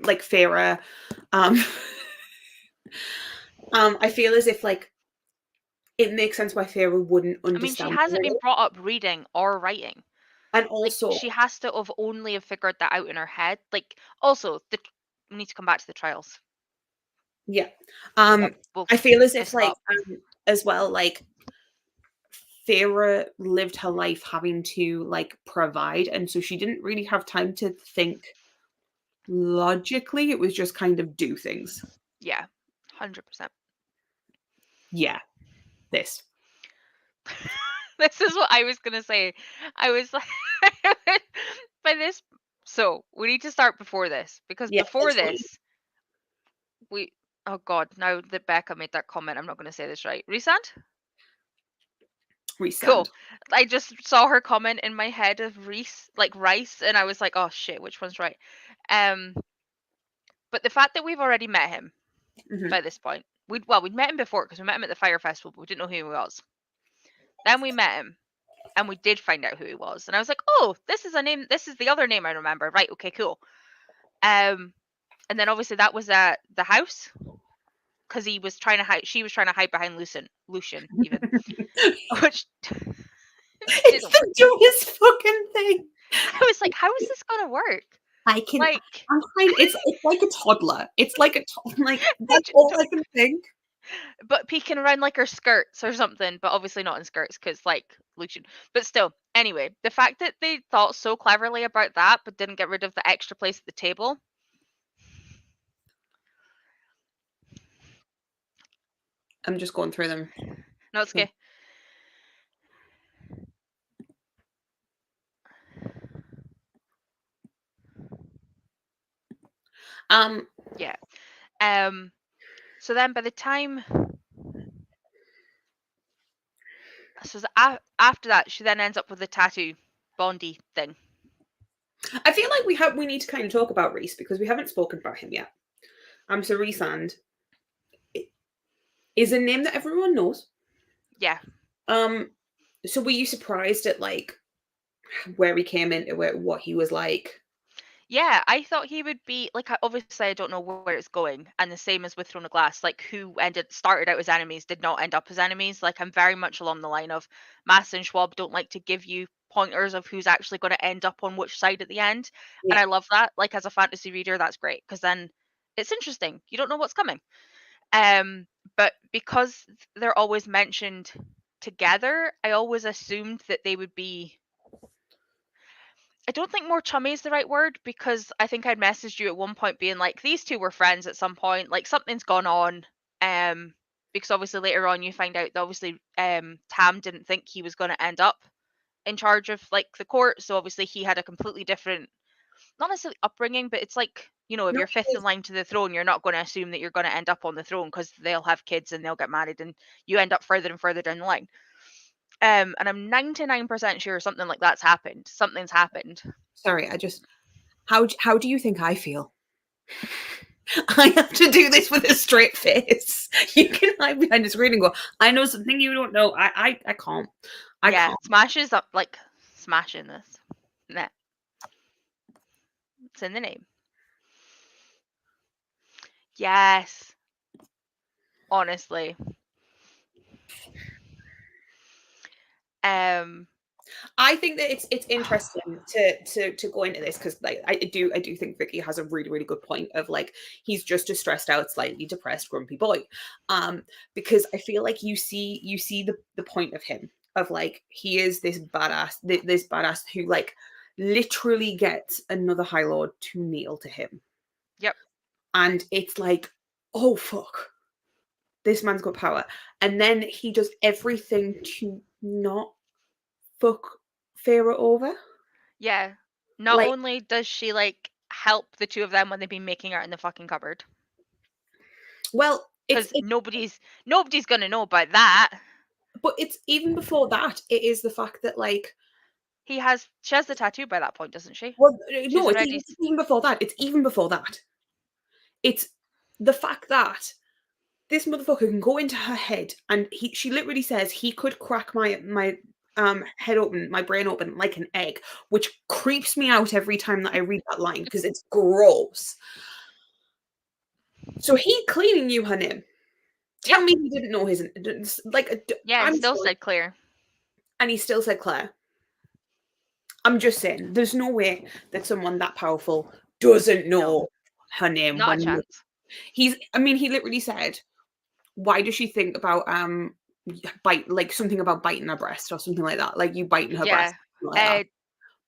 like, Farah, I feel as if, like, it makes sense why Farah wouldn't I mean, she understand the hasn't been riddle. brought up reading or writing. And Like, also, she has to have only have figured that out in her head. Like, also, we need to come back to the trials. yeah. We'll I feel as if, piss like, up. as well, like, Farah lived her life having to, like, provide, and so she didn't really have time to think logically. It was just kind of do things. Yeah, 100%. Yeah, this. This is what I was gonna say. I was like, by this. So we need to start before this, because Yeah, before this, we. Oh God! Now that Becca made that comment, I'm not going to say this right. Resand? Cool. resend. I just saw her comment in my head of Reese, like rice, and I was like, oh shit, which one's right? But the fact that we've already met him Mhm. by this point, we'd met him before because we met him at the fire festival, but we didn't know who he was. Then we met him, and we did find out who he was, and I was like, oh, this is a name. This is the other name I remember. Right? Okay, cool. And then obviously that was at the house, because he was trying to hide. She was trying to hide behind Lucian even, which It's didn't work. the dumbest fucking thing. I was like, how is this gonna work? I can. Like, I'm fine. It's like a toddler. It's like a like that's it, all I can think. but peeking around like her skirts or something, but obviously not in skirts because like Lucian. But still, anyway, the fact that they thought so cleverly about that but didn't get rid of the extra place at the table. I'm just going through them. No, it's okay. Yeah. So then by the time, so after that, she then ends up with the tattoo Bondy thing. I feel like we need to kind of talk about Reese because we haven't spoken about him yet. So Reesand is a name that everyone knows. Yeah. So were you surprised at, like, where he came into it, what he was like? Yeah, I thought he would be like, obviously I don't know where it's going, and the same as with Throne of Glass, like who started out as enemies did not end up as enemies. Like, I'm very much along the line of Mass and Schwab don't like to give you pointers of who's actually going to end up on which side at the end, and Yeah. I love that. Like, as a fantasy reader, that's great because then it's interesting. You don't know what's coming. But because they're always mentioned together, I always assumed that they would be, I don't think more chummy is the right word, because I think I'd messaged you at one point being like, these two were friends at some point, like something's gone on. Because obviously later on you find out that obviously Tam didn't think he was going to end up in charge of like the court, so obviously he had a completely different, not necessarily upbringing, but it's like, you know, if No, you're fifth in line to the throne, you're not going to assume that you're going to end up on the throne because they'll have kids and they'll get married and you end up further and further down the line. And I'm 99% sure something like that's happened. Something's happened. sorry, how do you think I feel? I have to do this with a straight face. You can hide behind the screen and go, I know something you don't know. I can't. I Yeah, can't. smashes up, like smashing this. Nah, it's in the name. Yes, honestly. I think that it's interesting to go into this because, like, I do think Vicky has a really really good point of, like, he's just a stressed out, slightly depressed, grumpy boy. Because I feel like you see the point of him of, like, he is this badass, this badass who, like, literally gets another High Lord to kneel to him, Yep. and it's like, oh fuck, this man's got power. And then he does everything to not fuck Farah over. Yeah. Not Like, only does she like help the two of them when they've been making out in the fucking cupboard, well, because nobody's gonna know about that. but it's even before that. It is the fact that like, She has the tattoo by that point, doesn't she? well, She's no, already it's even before that. It's even before that. It's the fact that this motherfucker can go into her head, and she literally says he could crack my head open, my brain open like an egg, which creeps me out every time that I read that line because it's gross. So he cleaning you her name. Yep. Tell me he didn't know his like. Yeah, I'm still sorry, said Claire. and he still said Claire. I'm just saying, there's no way that someone that powerful doesn't No. know her name Not a when chance. he's. I mean, he literally said, "Why does she think about bite like something about biting her breast or something like that? Like you biting her breast, Yeah. something like that."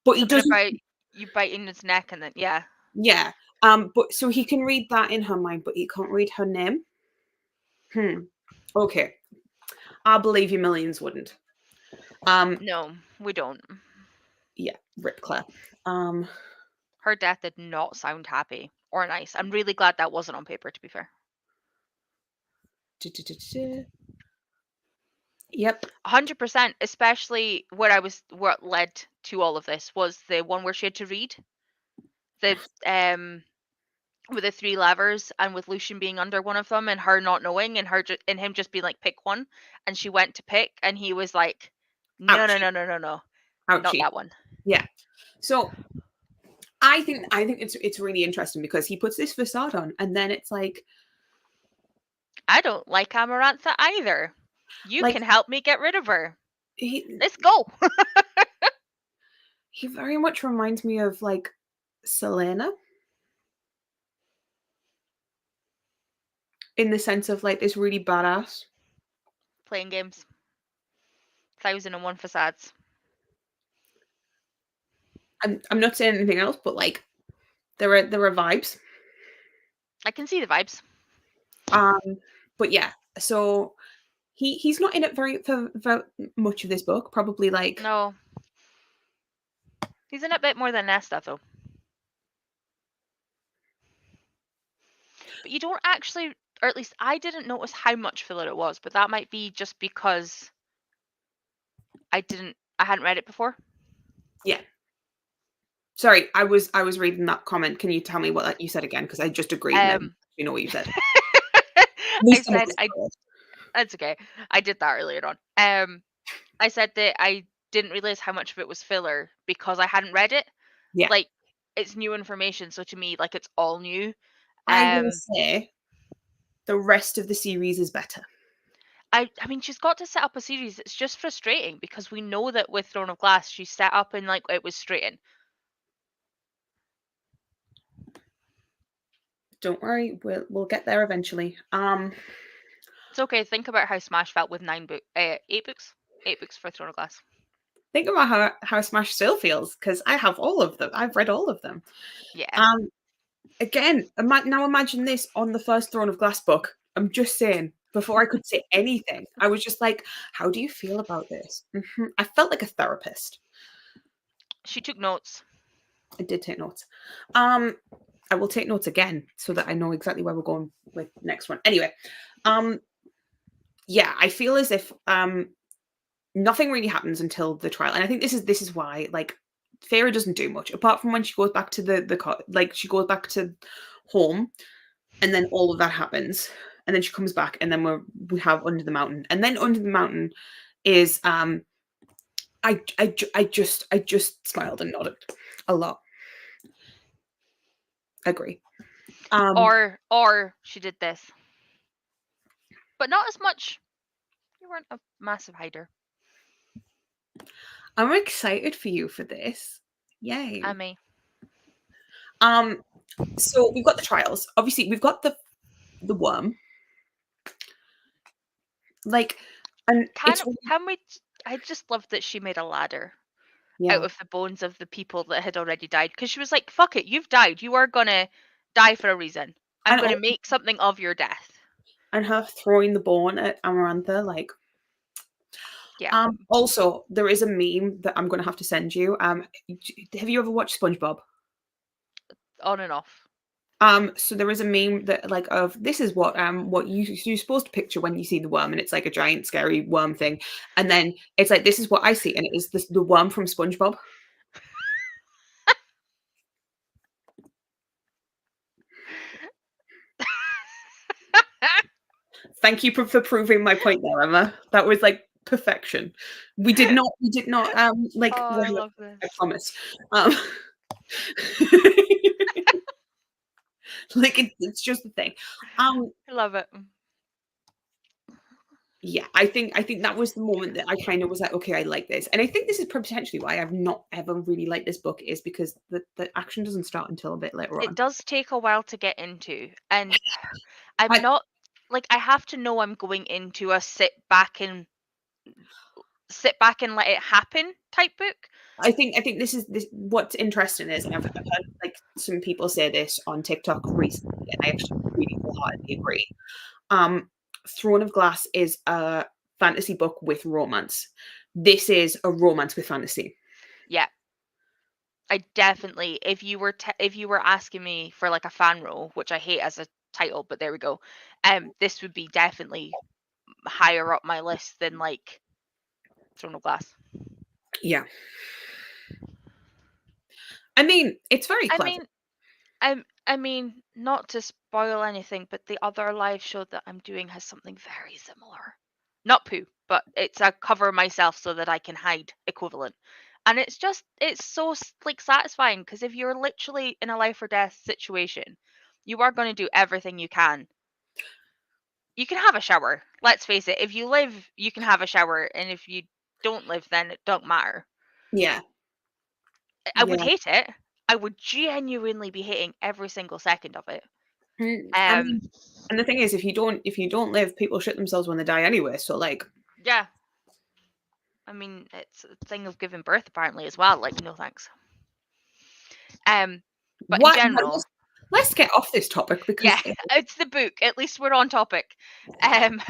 But he Something doesn't. about you biting his neck and then yeah. Yeah. But so he can read that in her mind, but he can't read her name. Okay. I believe you millions wouldn't. No, we don't. Yeah, Rip Claire. Her death did not sound happy or nice. I'm really glad that wasn't on paper, to be fair. Yep. 100%, especially what led to all of this was the one where she had to read the with the three levers and with Lucian being under one of them and her not knowing and and him just being like pick one and she went to pick and he was like no no Ouchie. no no no no not Ouchie. that one. Yeah. So I think it's really interesting because he puts this facade on and then it's I don't like Amarantha either. You like can help me get rid of her. he Let's go. he very much reminds me of like Selena in the sense of like this really badass. Playing games. 1001 facades. I'm not saying anything else, but like there are vibes. I can see the vibes. Um, but yeah, so he's not in it very much of this book. Probably like No. He's in a bit more than Nesta though. But you don't actually, or at least I didn't notice how much filler it was, but that might be just because I hadn't read it before. yeah. Sorry, I was reading that comment. Can you tell me what you said again? Because I just agreed and I Um, you know what you said. I said that's okay. I did that earlier on. I said that I didn't realize how much of it was filler because I hadn't read it. Yeah. Like it's new information, so to me, like it's all new. I will say the rest of the series is better. I mean, she's got to set up a series. It's just frustrating because we know that with Throne of Glass, she set up and like it was straight in. Don't worry, we'll get there eventually. It's okay. Think about how Smash felt with 8 books for Throne of Glass. Think about how Smash still feels because I have all of them. I've read all of them. Yeah. Again, now imagine this on the first Throne of Glass book. I'm just saying, before I could say anything, I was just like, how do you feel about this? I felt like a therapist. She took notes. I did take notes. I will take notes again so that I know exactly where we're going with the next one. Anyway, yeah, I feel as if nothing really happens until the trial, and I think this is why like Feyre doesn't do much apart from when she goes back to like she goes back to home, and then all of that happens, and then she comes back, and then we have Under the Mountain, and then Under the Mountain is I just smiled and nodded a lot. Agree. Or she did this, but not as much. You weren't a massive hider. I'm excited for you for this. Yay. I may. So we've got the trials. Obviously, we've got the worm. Like, and Can we? I just loved that she made a ladder out of the bones of the people that had already died because she was like, "Fuck it, you've died. You are gonna die for a reason. I'm and gonna make something of your death." and her throwing the bone at Amarantha, like. Yeah, Also, there is a meme that I'm gonna have to send you. Have you ever watched SpongeBob? on and off. So there is a meme that like of this is what you're supposed to picture when you see the worm, and it's like a giant scary worm thing, and then it's like this is what I see, and it is the worm from SpongeBob. Thank you for proving my point there, Emma. That was like perfection. We did not Oh, like I rehearse, love this. I promise. Um like it's just the thing. Um I love it. yeah, I think that was the moment that I kind of was like, okay, I like this. And I think this is potentially why I've not ever really liked this book, is because the action doesn't start until a bit later It on. does take a while to get into, and I'm I not like I have to know I'm going into a sit back and let it happen type book. I think this what's interesting is, and I've heard like some people say this on TikTok recently, and I actually really wholeheartedly agree. Um, Throne of Glass is a fantasy book with romance. This is a romance with fantasy. Yeah, I definitely. If you were asking me for like a fan role, which I hate as a title, but there we go. This would be definitely higher up my list than like Throne of Glass. Yeah. I mean, it's very I clever. mean, I mean, not to spoil anything, but the other live show that I'm doing has something very similar. Not poo, but it's a cover myself so that I can hide equivalent. And it's so like satisfying because if you're literally in a life or death situation, you are going to do everything you can. You can have a shower. Let's face it. If you live, you can have a shower, and if you don't live, then it don't matter. Yeah. I would Yeah. hate it. I would genuinely be hating every single second of it. I Um, mean, and the thing is, if you don't live, people shit themselves when they die anyway. So like, yeah, I mean, it's a thing of giving birth apparently as well. Like, no thanks. But in what general, let's get off this topic yeah, because it's the book. At least we're on topic. Um,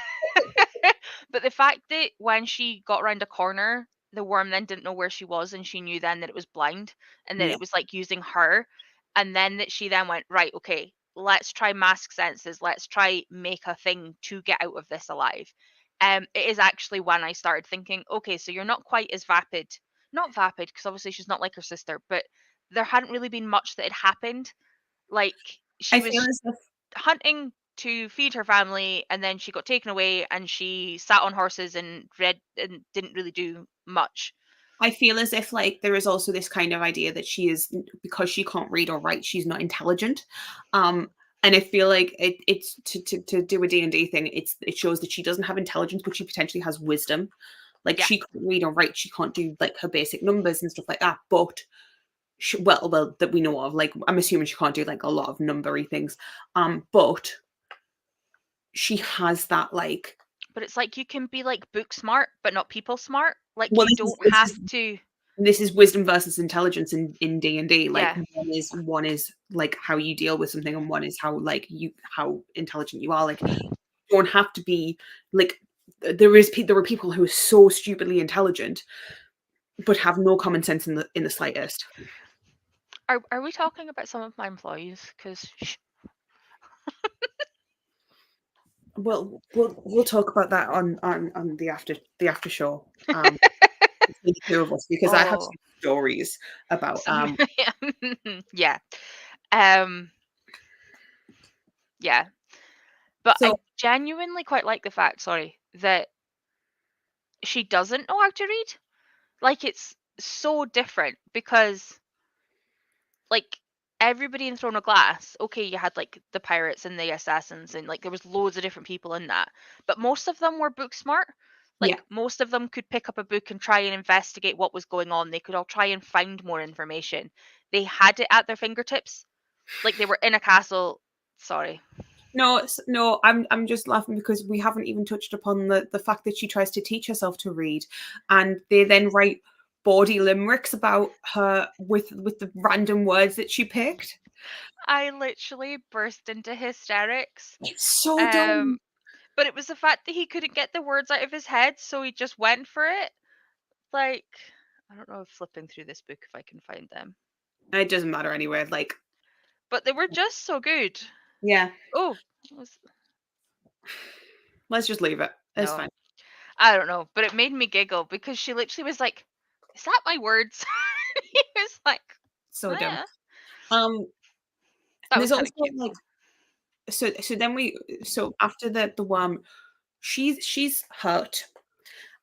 but the fact that when she got around a corner, the worm then didn't know where she was, and she knew then that it was blind, and that yeah, it was like using her, and then that she then went right, okay, let's try mask senses, let's try make a thing to get out of this alive. It is actually when I started thinking, okay, so you're not quite as vapid, not vapid, because obviously she's not like her sister, but there hadn't really been much that had happened. Like I she feel was as if hunting to feed her family, and then she got taken away and she sat on horses and read and didn't really do much. like there is also this kind of idea that she is, because she can't read or write, she's not intelligent. Um, and I feel like it's to do a D&D thing. It shows that she doesn't have intelligence, but she potentially has wisdom. Like Yeah, she can't read or write, she can't do like her basic numbers and stuff like that. But well, that we know of. Like I'm assuming she can't do like a lot of numbery things. But she has that like. but it's like you can be like book smart but not people smart. Like Well, you this is don't this have is to. this is wisdom versus intelligence in D&D. Like Yeah, one is like how you deal with something, and one is how intelligent you are. Like you don't have to be like there are people who are so stupidly intelligent but have no common sense in the slightest. are we talking about some of my employees? Because We'll talk about that on the after show. Between the two of us, because I have oh, some stories about some yeah, um yeah, but so I genuinely quite like the fact, sorry, that she doesn't know how to read. Like it's so different because like everybody in Throne of Glass, okay, you had like the pirates and the assassins and like there was loads of different people in that, but most of them were book smart. yeah, Like most of them could pick up a book and try and investigate what was going on. They could all try and find more information. They had it at their fingertips. Like they were in a castle. Sorry. no, I'm just laughing because we haven't even touched upon the fact that she tries to teach herself to read, and they then write bawdy limericks about her with the random words that she picked. I literally burst into hysterics. It's so Um dumb. But it was the fact that he couldn't get the words out of his head, so he just went for it. Like, I don't know if flipping through this book if I can find them. It doesn't matter anyway. Like, But they were just so good. yeah, Oh, let's just leave it. It's no. fine. I don't know, but it made me giggle because she literally was like, "Is that my words?" He was like, So "Oh, dumb. yeah." Um, That was there's kind also of cute. like so after the worm, she's hurt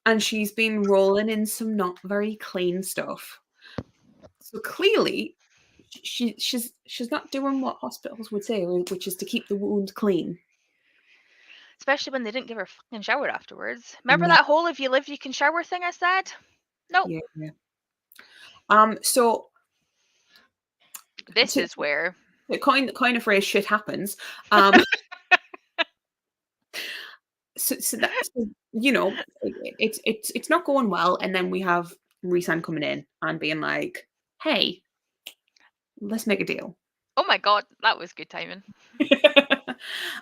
and she's been rolling in some not very clean stuff. So clearly, she's not doing what hospitals would say, which is to keep the wound clean. Especially when they didn't give her a fucking shower afterwards. Remember No, that whole "if you live, you can shower" thing I said? Nope. yeah, yeah. So This to, is where. to coin a phrase, shit happens. Um, so that's it's not going well, and then we have Resan coming in and being like, "Hey, let's make a deal." Oh my god, that was good timing.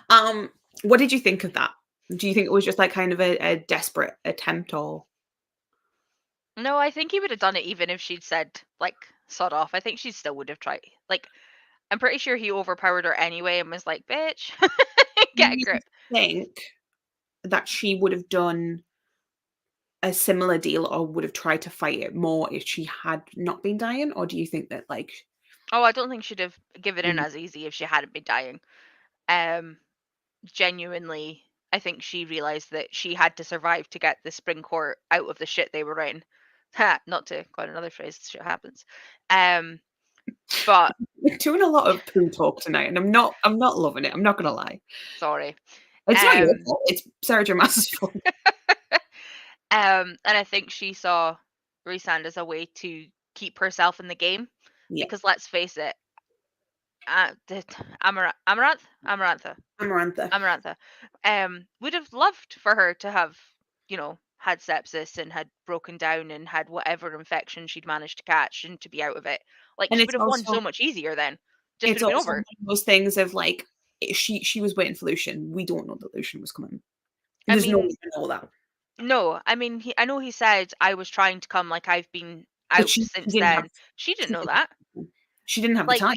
um, what did you think of that? Do you think it was just like kind of a desperate attempt, or No, I think he would have done it even if she'd said, like, "Sod off." I think she still would have tried. Like, I'm pretty sure he overpowered her anyway and was like, "Bitch, do get a you grip." think that she would have done a similar deal or would have tried to fight it more if she had not been dying? Or do you think that like Oh, I don't think she'd have given in mm, as easy if she hadn't been dying. Um, Genuinely, I think she realized that she had to survive to get the spring court out of the shit they were in. Ha, not to quite another phrase, shit happens. Um, but we're doing a lot of poo talk tonight and I'm not loving it. I'm not gonna lie. sorry. It's not your Um, fault. It's Sarah J. Maas's fault. and I think she saw Rhysand as a way to keep herself in the game Yeah. because let's face it, Amarantha, Amarantha. Amarantha, would have loved for her to have, had sepsis and had broken down and had whatever infection she'd managed to catch and to be out of it. Like And she would have won so also much easier then. Just would it's have been also one over. of those things of like she was waiting for Lucian. We don't know that Lucian was coming. I There's no way mean, to know that. no, I mean, I know he said I was trying to come, like I've been But out she since didn't have then. She didn't she know didn't that. she didn't have the Like, time.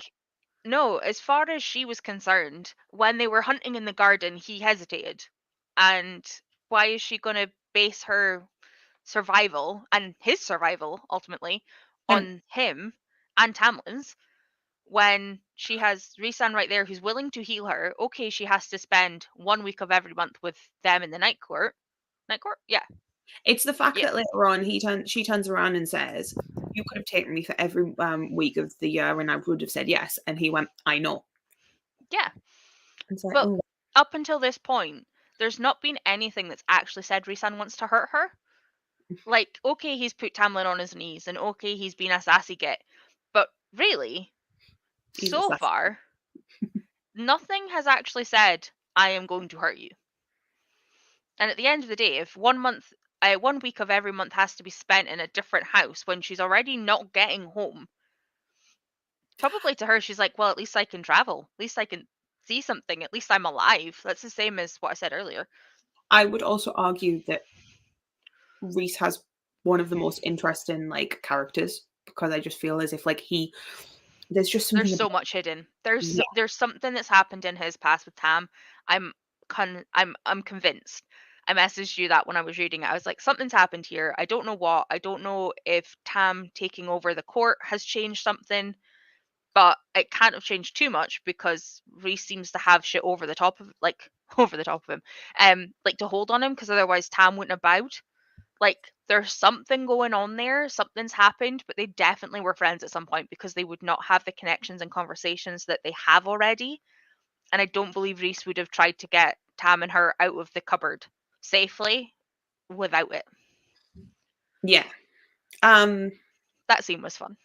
no, as far as she was concerned, when they were hunting in the garden, he hesitated. And why is she going to base her survival and his survival ultimately And on him and Tamlin's when she has Rhysand right there who's willing to heal her? Okay, she has to spend 1 week of every month with them in the night court. Night court? Yeah. it's the fact Yeah. that later on she turns around and says, "You could have taken me for every week of the year, and I would have said yes." And he went, "I know." Yeah. It's like, But oh, up until this point, there's not been anything that's actually said Rhysand wants to hurt her. Like, okay, he's put Tamlin on his knees, and okay, he's been a sassy git, but really, he's a so sassy. far, nothing has actually said, I am going to hurt you. And at the end of the day, if 1 week of every month has to be spent in a different house when she's already not getting home, probably to her, she's like, well, at least I can travel. At least I can see something. At least I'm alive. That's the same as what I said earlier. I would also argue that Reese has one of the most interesting like characters because I just feel as if like there's just There's something so about much hidden. yeah, There's something that's happened in his past with Tam. I'm convinced. I messaged you that when I was reading it. I was like, something's happened here. I don't know what. I don't know if Tam taking over the court has changed something, but it can't have changed too much because Reese seems to have shit over the top of like over the top of him. Like to hold on him because otherwise Tam wouldn't have bowed. Like there's something going on there, something's happened, but they definitely were friends at some point because they would not have the connections and conversations that they have already. And I don't believe Reese would have tried to get Tam and her out of the cupboard safely without it. yeah. Um That scene was fun.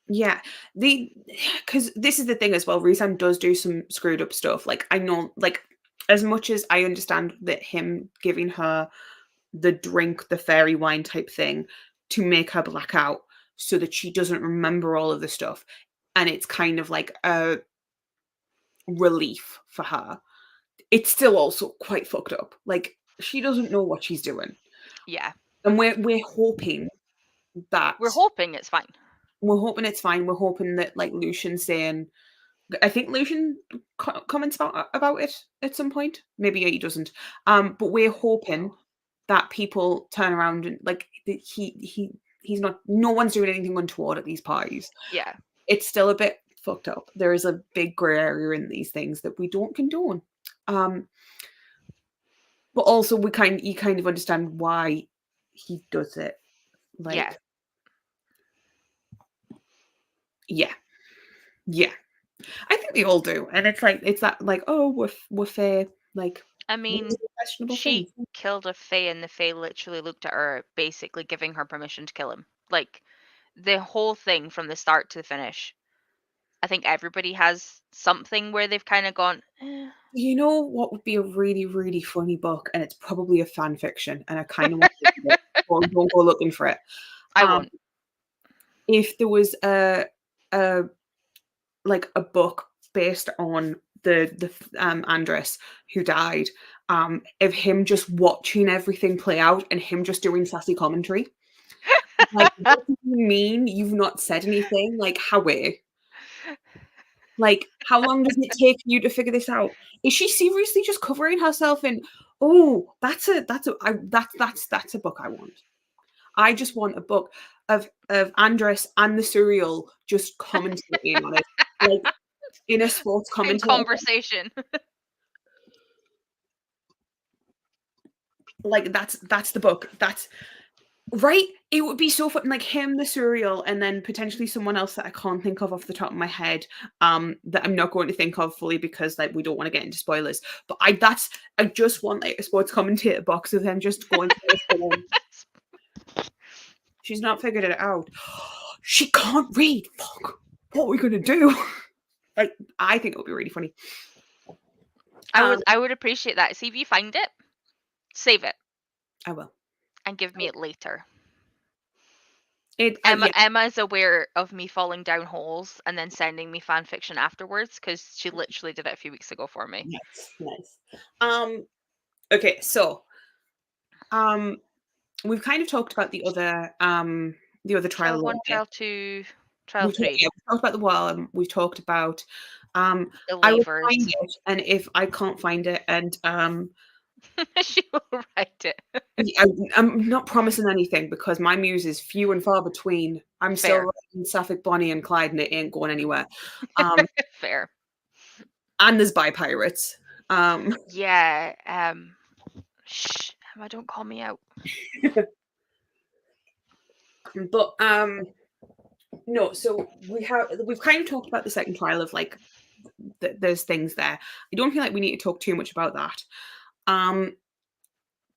yeah. The because this is the thing as well, Rhysand does do some screwed up stuff. Like I know like as much as I understand that him giving her the drink, the fairy wine type thing to make her black out so that she doesn't remember all of the stuff. And it's kind of like a relief for her. it's still also quite fucked up. Like, she doesn't know what she's doing. Yeah. And we're hoping that We're hoping it's fine. we're hoping it's fine. We're hoping that like Lucian's saying, I think Lucian comments about it at some point. Maybe he doesn't. But we're hoping that people turn around and like he's not. No one's doing anything untoward at these parties. Yeah. It's still a bit fucked up. There is a big grey area in these things that we don't condone. But also you kind of understand why he does it. Yeah. Like, yeah, yeah. I think they all do, and it's that like, oh, we're fair. Like, I these mean, are questionable she things. killed a Fae, and the Fae literally looked at her, basically giving her permission to kill him. Like, the whole thing from the start to the finish. I think everybody has something where they've kind of gone, You know what would be a really, really funny book, and it's probably a fan fiction, and I kind of want to read it. Don't go looking for it. I Um, won't. if there was a like a book based on the Andres who died, of him just watching everything play out and him just doing sassy commentary. Like, what do you mean you've not said anything? Like, how Like, how long does it take you to figure this out? Is she seriously just covering herself in? Oh, that's a book I want. I just want a book of Andres and the cereal just commentating on it, like in a sports In commentary. conversation. Like that's the book. That's right. It would be so fun, like him, the cereal, and then potentially someone else that I can't think of off the top of my head. That I'm not going to think of fully because like we don't want to get into spoilers. But I just want like a sports commentator box of them just going through this film. She's not figured it out. She can't read. Fuck. What are we gonna do? Like, I think it would be really funny. I would appreciate that. See if you find it, save it, I will. and give me it later. It Emma yeah. Emma is aware of me falling down holes and then sending me fan fiction afterwards because she literally did it a few weeks ago for me. Nice. Okay, so we've kind of talked about the other trial a Trial little 1, bit. Trial 2, Trial 3. Yeah, we've talked about the worm. We've talked about The I will levers. find it, and if I can't find it, and She will write it. I'm not promising anything because my muse is few and far between. I'm still Fair. writing Sapphic Bonnie and Clyde, and it ain't going anywhere. Um, Fair. and there's bi pirates. Yeah. Shh. Emma, don't call me out. But no. So we've kind of talked about the second trial of like there's things there. I don't feel like we need to talk too much about that.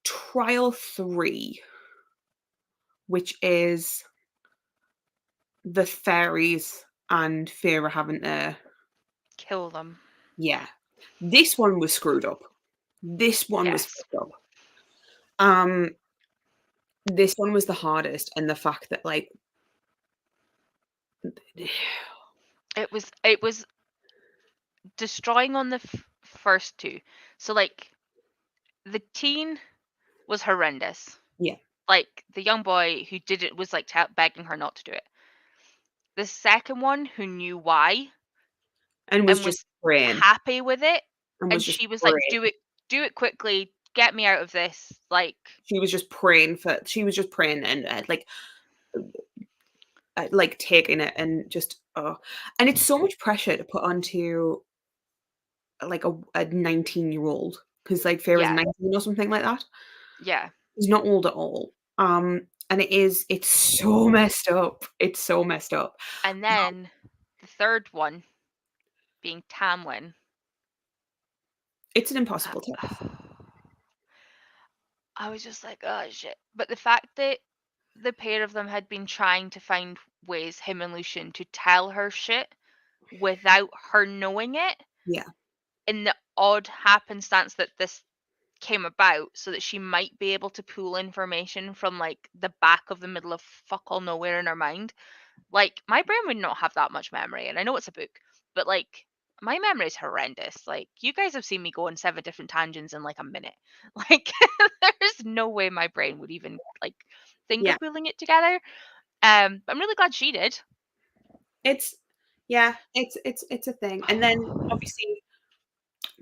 Trial 3, which is the fairies and Feyre having to Kill them. yeah. This one was screwed up. This one was Yes. fucked up. Um, this one was the hardest, and the fact that like It was destroying on the first two. So like the teen was horrendous. yeah, Like the young boy who did it was like begging her not to do it. The second one who knew why and was and just was praying, happy with it, and was and just she was like, praying. do it quickly, get me out of this. Like, She was just praying and like taking it and just and it's so much pressure to put onto like a 19-year-old because like Feyre's yeah, 19 or something like that. yeah. He's not old at all. And it's so messed up. It's so messed up. And then the third one being Tamlin. It's an Uh, impossible task. I was just like, oh shit. But the fact that the pair of them had been trying to find ways, him and Lucian, to tell her shit without her knowing it, Yeah. in the odd happenstance that this came about, so that she might be able to pull information from like the back of the middle of fuck all nowhere in her mind. Like, my brain would not have that much memory, and I know it's a book, but like my memory is horrendous. Like, you guys have seen me go on 7 different tangents in, like, a minute. Like, there's no way my brain would even, like, think Yeah. of pulling it together. But I'm really glad she did. It's yeah, it's a thing. And then obviously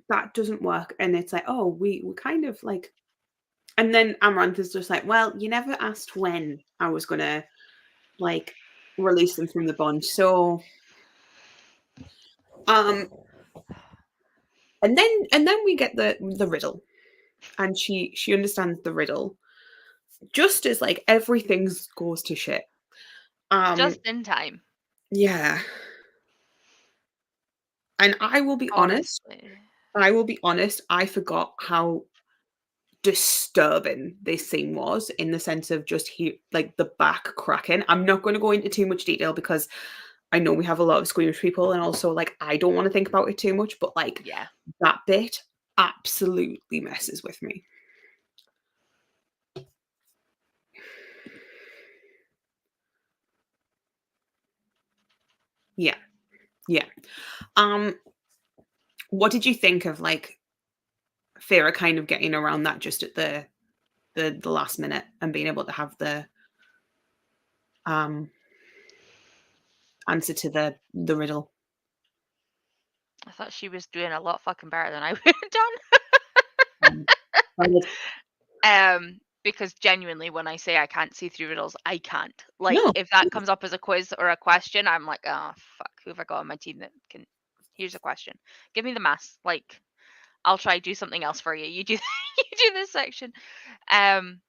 that doesn't work and it's like, oh, we kind of like and then Amaranth is just like, well, you never asked when I was gonna like release them from the bond. So um and then we get the riddle. And she understands the riddle. Just as like everything goes to shit. Um Just in time, yeah. And honestly. I will be honest, I forgot how disturbing this scene was in the sense of just like the back cracking. I'm not going to go into too much detail because I know we have a lot of squeamish people and also like I don't want to think about it too much, but like Yeah. that bit absolutely messes with me. Yeah. Yeah. Um what did you think of like Fira kind of getting around that just at the last minute and being able to have the um answer to the riddle? I thought she was doing a lot fucking better than I would have Um, valid. done. Because genuinely, when I say I can't see through riddles, I can't. Like, No. if that comes up as a quiz or a question, I'm like, oh fuck, who have I got on my team that can? Here's a question. Give me the maths. Like, I'll try do something else for you. You do you do this section. Um,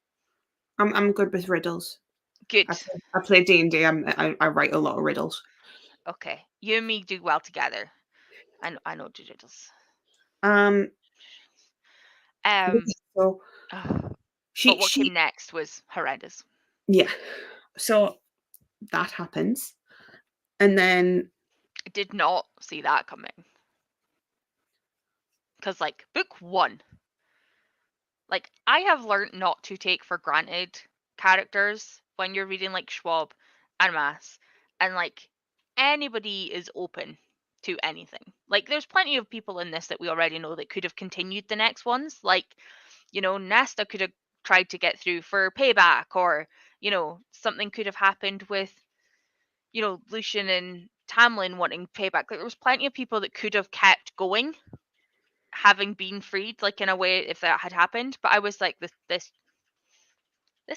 I'm good with riddles. good. I play D&D. I write a lot of riddles. Okay, you and me do well together. I know do riddles. Um, yeah, Um, so ugh, but she what she came next was horrendous. yeah. So that happens, and then I did not see that coming. Because like book one, like I have learned not to take for granted characters when you're reading like Schwab and Mass, and like anybody is open to anything. Like there's plenty of people in this that we already know that could have continued the next ones. Like, Nesta could have tried to get through for payback, or something could have happened with Lucian and Tamlin wanting payback. Like there was plenty of people that could have kept going having been freed, like in a way, if that had happened. But I was like, this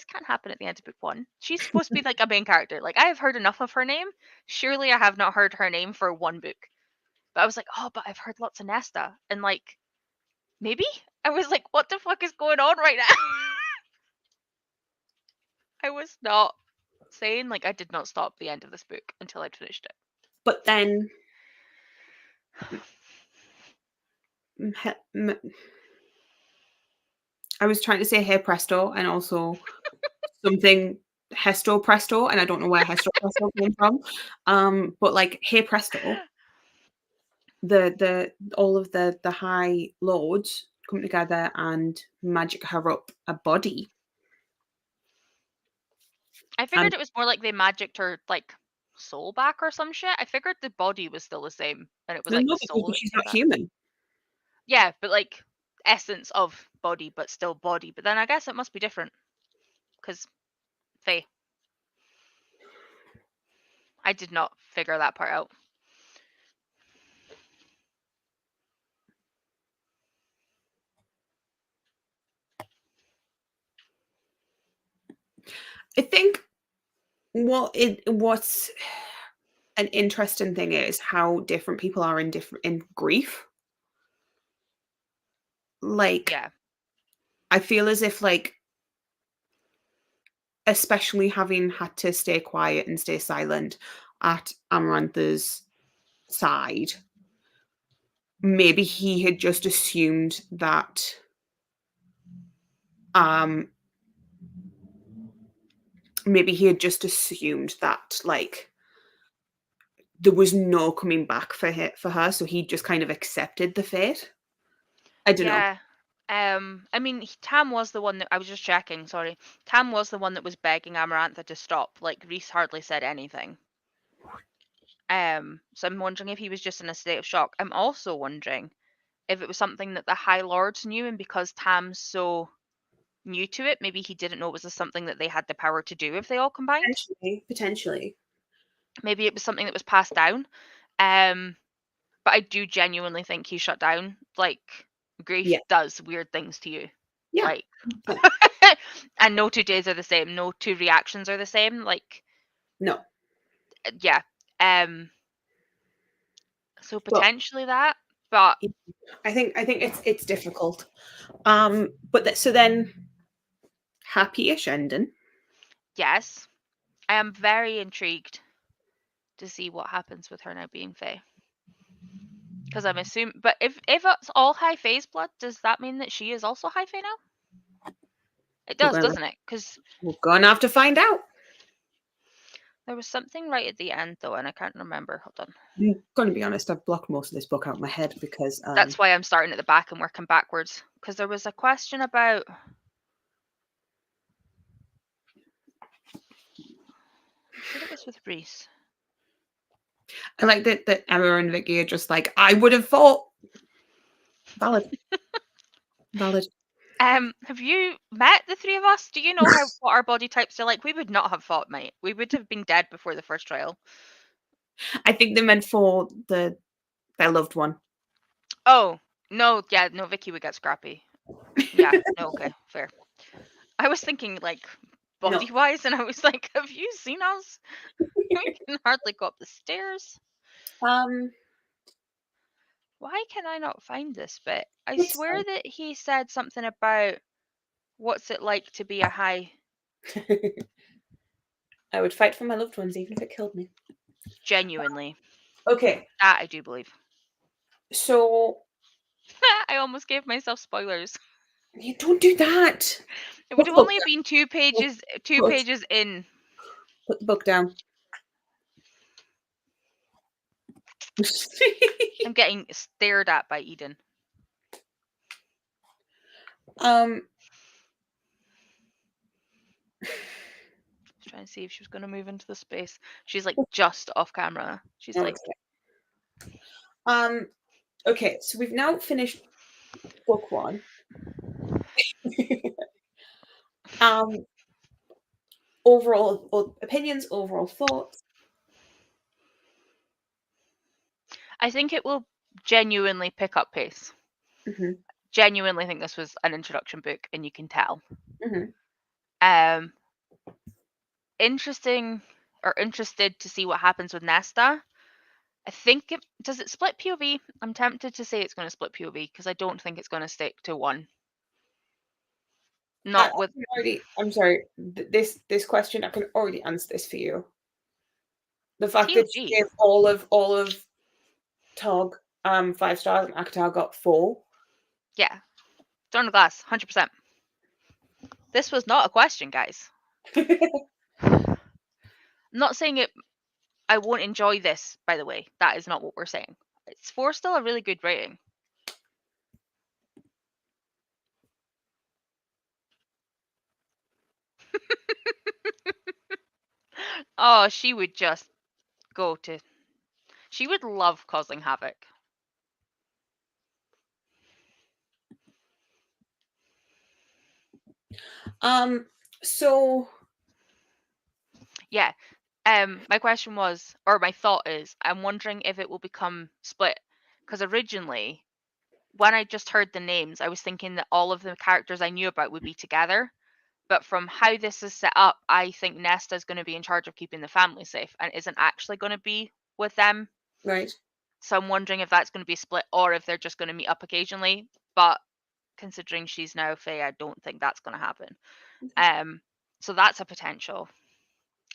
can't happen at the end of book one. She's supposed to be like a main character. Like I have heard enough of her name. Surely I have not heard her name for one book. But I was like, oh, but I've heard lots of Nesta, and like maybe I was like, what the fuck is going on right now? I was not saying like I did not stop the end of this book until I'd finished it. but then he- m- I was trying to say hey presto and also something hesto presto, and I don't know where hesto presto came from. But like hey presto, the all of the high lords come together and magic her up a body. I And figured it was more like they magicked her like soul back or some shit. I figured the body was still the same, and it was no, like the no, soul because that she's came not back. human. Yeah, but like essence of body, but still body. But then I guess it must be different because Faye. I did not figure that part out. I think what's an interesting thing is how different people are in grief. Like Yeah, I feel as if like especially having had to stay quiet and stay silent at Amarantha's side, maybe he had just assumed that um maybe he had just assumed that like there was no coming back for her, so he just kind of accepted the fate. I don't know. yeah. I mean, Tam was the one that I was just checking. Sorry, Tam was the one that was begging Amarantha to stop. Like Reese hardly said anything. So I'm wondering if he was just in a state of shock. I'm also wondering if it was something that the High Lords knew, and because Tam's so new to it, maybe he didn't know it was something that they had the power to do if they all combined. Potentially. Maybe it was something that was passed down. Um, but I do genuinely think he shut down. Like, grief Yeah. does weird things to you. Yeah. Like, Yeah. and no 2 days are the same. No two reactions are the same. Like, No. yeah. So Well, potentially that, but I think it's difficult. So then happy-ish ending. yes, I am very intrigued to see what happens with her now being Fae. Because I'm assuming, but if it's all high phase blood, does that mean that she is also high Fae now? It We're does, gonna doesn't it? Because we're gonna have to find out. there was something right at the end though, and I can't remember. Hold on. I'm gonna be honest, I've blocked most of this book out of my head because That's why I'm starting at the back and working backwards. Because there was a question about. I'm sure it was with Reese. I like that Emma and Vicky are just like, I would have thought. Valid. Valid. Have you met the three of us? Do you know what our body types are like? We would not have fought, mate. We would have been dead before the first trial. I think they meant for their loved one. Oh, no, yeah, no, Vicky would get scrappy. Yeah, no, okay, fair. I was thinking like No. body wise, and I was like, have you seen us? We can hardly go up the stairs. Why can I not find this bit? I It's swear fine. that he said something about what's it like to be a high. I would fight for my loved ones even if it killed me. Genuinely. Okay, That I do believe. so I almost gave myself spoilers. you don't do that. It would Put the have book only down. been two pages in. Put the book down. I'm getting stared at by Eden. um, I was trying to see if she was going to move into the space. She's like just off camera. She's like, okay, so we've now finished book one. Overall opinions, overall thoughts. I think it will genuinely pick up pace. Mhm, Genuinely think this was an introduction book, and you can tell. mhm. Interesting or interested to see what happens with Nesta. I think does it split POV? I'm tempted to say it's going to split POV because I don't think it's going to stick to one. Not with I'm sorry. This question, I can already answer this for you. The fact that she TOG. gave all of Tog 5 stars and ACOTAR got 4. Yeah, Storm the Glass, 100%. This was not a question, guys. I'm not saying it. I won't enjoy this. By the way, that is not what we're saying. It's 4 still a really good rating. Oh, she would just go to. She would love causing havoc. So Yeah. My question was, or my thought is, I'm wondering if it will become split. Because originally, when I just heard the names, I was thinking that all of the characters I knew about would be together. But from how this is set up, I think Nesta is going to be in charge of keeping the family safe and isn't actually going to be with them. right. So I'm wondering if that's going to be split or if they're just going to meet up occasionally. But considering she's now Faye, I don't think that's going to happen. So that's a potential.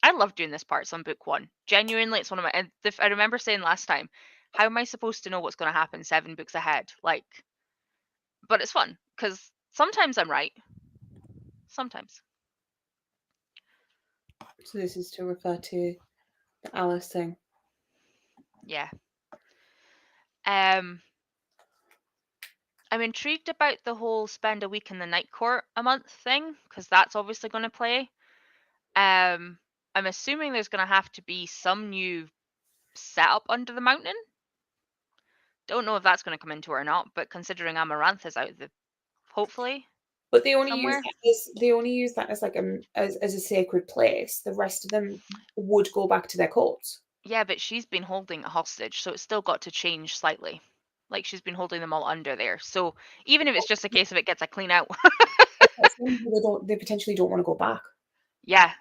I love doing this part on book one. Genuinely, it's one of my. And I remember saying last time, how am I supposed to know what's going to happen 7 books ahead? Like, but it's fun because sometimes I'm right. Sometimes. So this is to refer to the Alice thing. Yeah. I'm intrigued about the whole spend a week in the night court a month thing because that's obviously going to play. I'm assuming there's going to have to be some new set up under the mountain. Don't know if that's going to come into it or not, but considering Amaranth is out, hopefully But they only somewhere. use that as like as a sacred place. The rest of them would go back to their courts. Yeah, but she's been holding a hostage, so it's still got to change slightly. Like she's been holding them all under there. So even if it's just a case of it gets a clean out. They potentially don't want to go back. Yeah.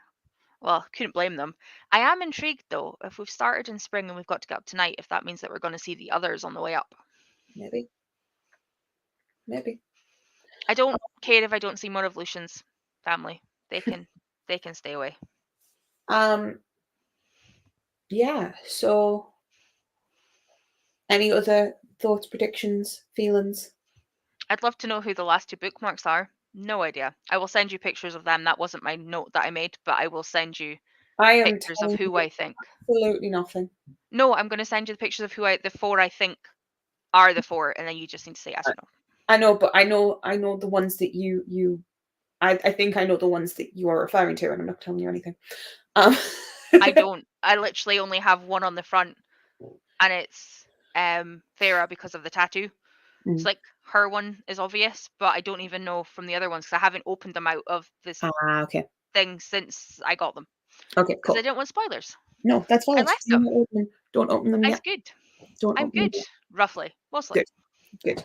Well, couldn't blame them. I am intrigued though, if we've started in spring and we've got to get up tonight, if that means that we're going to see the others on the way up. Maybe. I don't care if I don't see more of Lucian's family. They can stay away. Yeah, so any other thoughts, predictions, feelings? I'd love to know who the last 2 bookmarks are. No idea. I will send you pictures of them. That wasn't my note that I made, but I will send you I am pictures of telling who you I think. absolutely nothing. No, I'm going to send you the pictures of the 4 I think are the 4, and then you just need to say yes or no. I know, but I know the ones that I think I know the ones that you are referring to, and I'm not telling you anything. I don't. I literally only have one on the front, and it's Farah because of the tattoo. It's like her one is obvious, but I don't even know from the other ones because I haven't opened them out of this Okay. thing since I got them. Okay, Because cool. I didn't want spoilers. No, that's I fine. like them. Don't open them It's yet. good. Don't I'm open them good, yet. roughly, mostly. Good.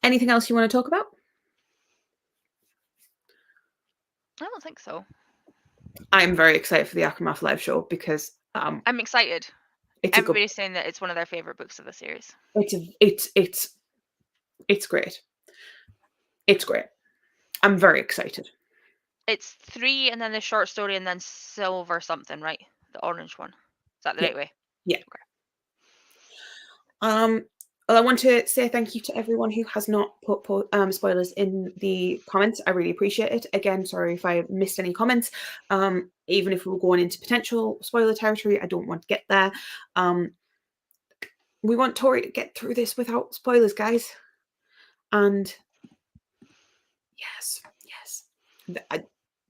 Anything else you want to talk about? I don't think so. I'm very excited for the Aftermath live show because I'm excited. Everybody's saying that it's one of their favorite books of the series. It's great. It's great. I'm very excited. It's 3 and then the short story and then silver something, right? The orange one. Is that the right way? Yeah. Okay. Well, I want to say thank you to everyone who has not put spoilers in the comments. I really appreciate it. Again, sorry if I missed any comments. Even if we were going into potential spoiler territory, I don't want to get there. We want Tori to get through this without spoilers, guys. And yes,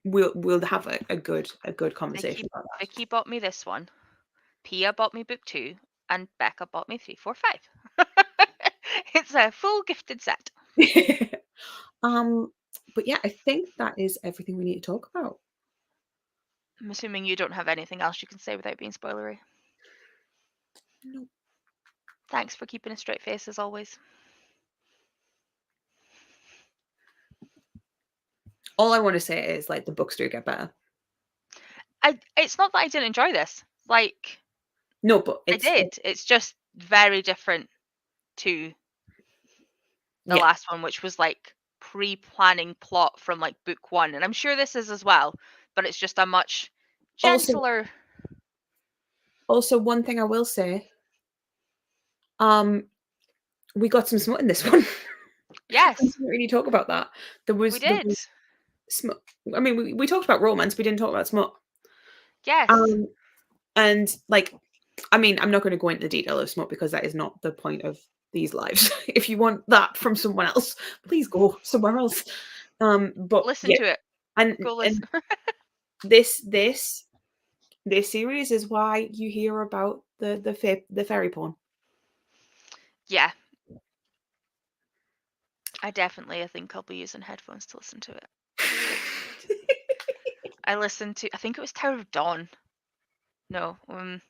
we'll have a good conversation about that. Vicky bought me this one. Pia bought me book 2, and Becca bought me 3, 4, 5. It's a full gifted set. But yeah, I think that is everything we need to talk about. I'm assuming you don't have anything else you can say without being spoilery. No. Thanks for keeping a straight face as always. All I want to say is like the books do get better. It's not that I didn't enjoy this. Like no, but I did. It's just very different to the last one, which was like pre-planning plot from like book 1, and I'm sure this is as well, but it's just a much gentler. Also, one thing I will say, we got some smut in this one. Yes, we didn't really talk about that. We did. Smut. I mean, we talked about romance. We didn't talk about smut. Yes. And like, I mean, I'm not going to go into the detail of smut because that is not the point of these lives. If you want that from someone else, please go somewhere else. But listen to it. And go listen. And this series is why you hear about the fairy porn. Yeah. I think I'll be using headphones to listen to it. I think it was Tower of Dawn. No, it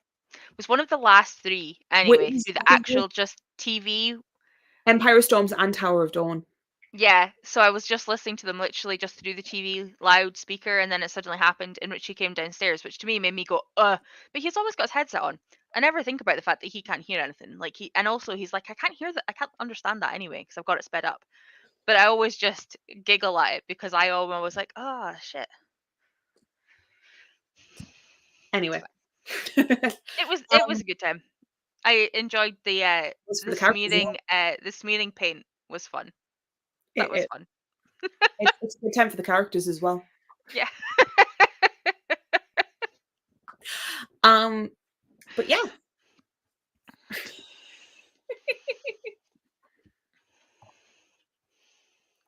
was one of the last 3 anyway, through the actual just TV. Empire of Storms and Tower of Dawn. Yeah, so I was just listening to them literally just through the TV loudspeaker, and then it suddenly happened, and Richie came downstairs, which to me made me go, but he's always got his headset on. I never think about the fact that he can't hear anything. Like and also he's like, I can't hear that, I can't understand that anyway, because I've got it sped up. But I always just giggle at it because I always was like, oh shit. Anyway. it was a good time. I enjoyed the smearing paint was fun. That was fun. It's a good time for the characters as well. Yeah. But yeah.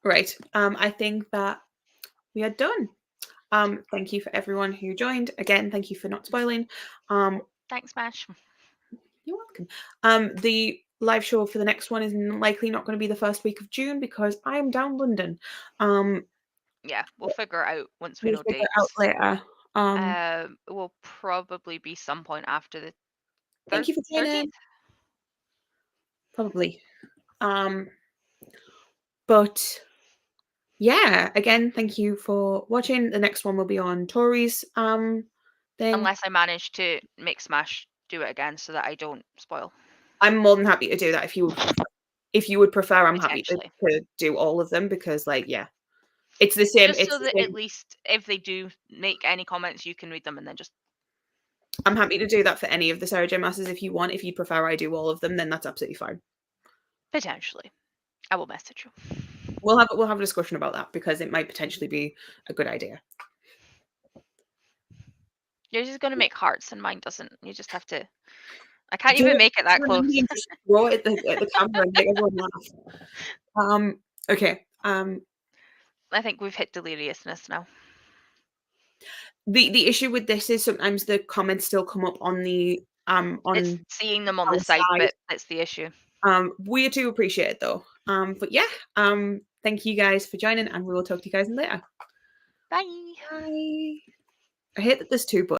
Right. I think that we are done. Thank you for everyone who joined. Again, thank you for not spoiling. Thanks, Mash. You're welcome. The live show for the next one is likely not going to be the first week of June because I am down London. Yeah, we'll figure it out once we We'll know figure it out dates. later. It will probably be some point after the Thank you for 13th. joining. Probably. But yeah, again, thank you for watching. The next one will be on Tori's thing. Unless I manage to make Smash do it again so that I don't spoil. I'm more than happy to do that if you would prefer. If you would prefer, I'm happy to Potentially. do all of them because, like, yeah, it's the same. Just It's so the that same. at least if they do make any comments, you can read them and then just. I'm happy to do that for any of the Sarah J Masses if you want. If you prefer I do all of them, then that's absolutely fine. Potentially. I will message you. We'll have a discussion about that because it might potentially be a good idea. Yours is going to make hearts and mine doesn't. You just have to. I can't Do even it make it that for close. me and just throw it at the camera and make everyone laugh. Okay. I think we've hit deliriousness now. The issue with this is sometimes the comments still come up on the on It's seeing them on the our side side. bit that's the issue. We do appreciate it though. But yeah, thank you guys for joining and we will talk to you guys later. Bye. Bye. I hate that there's two buttons.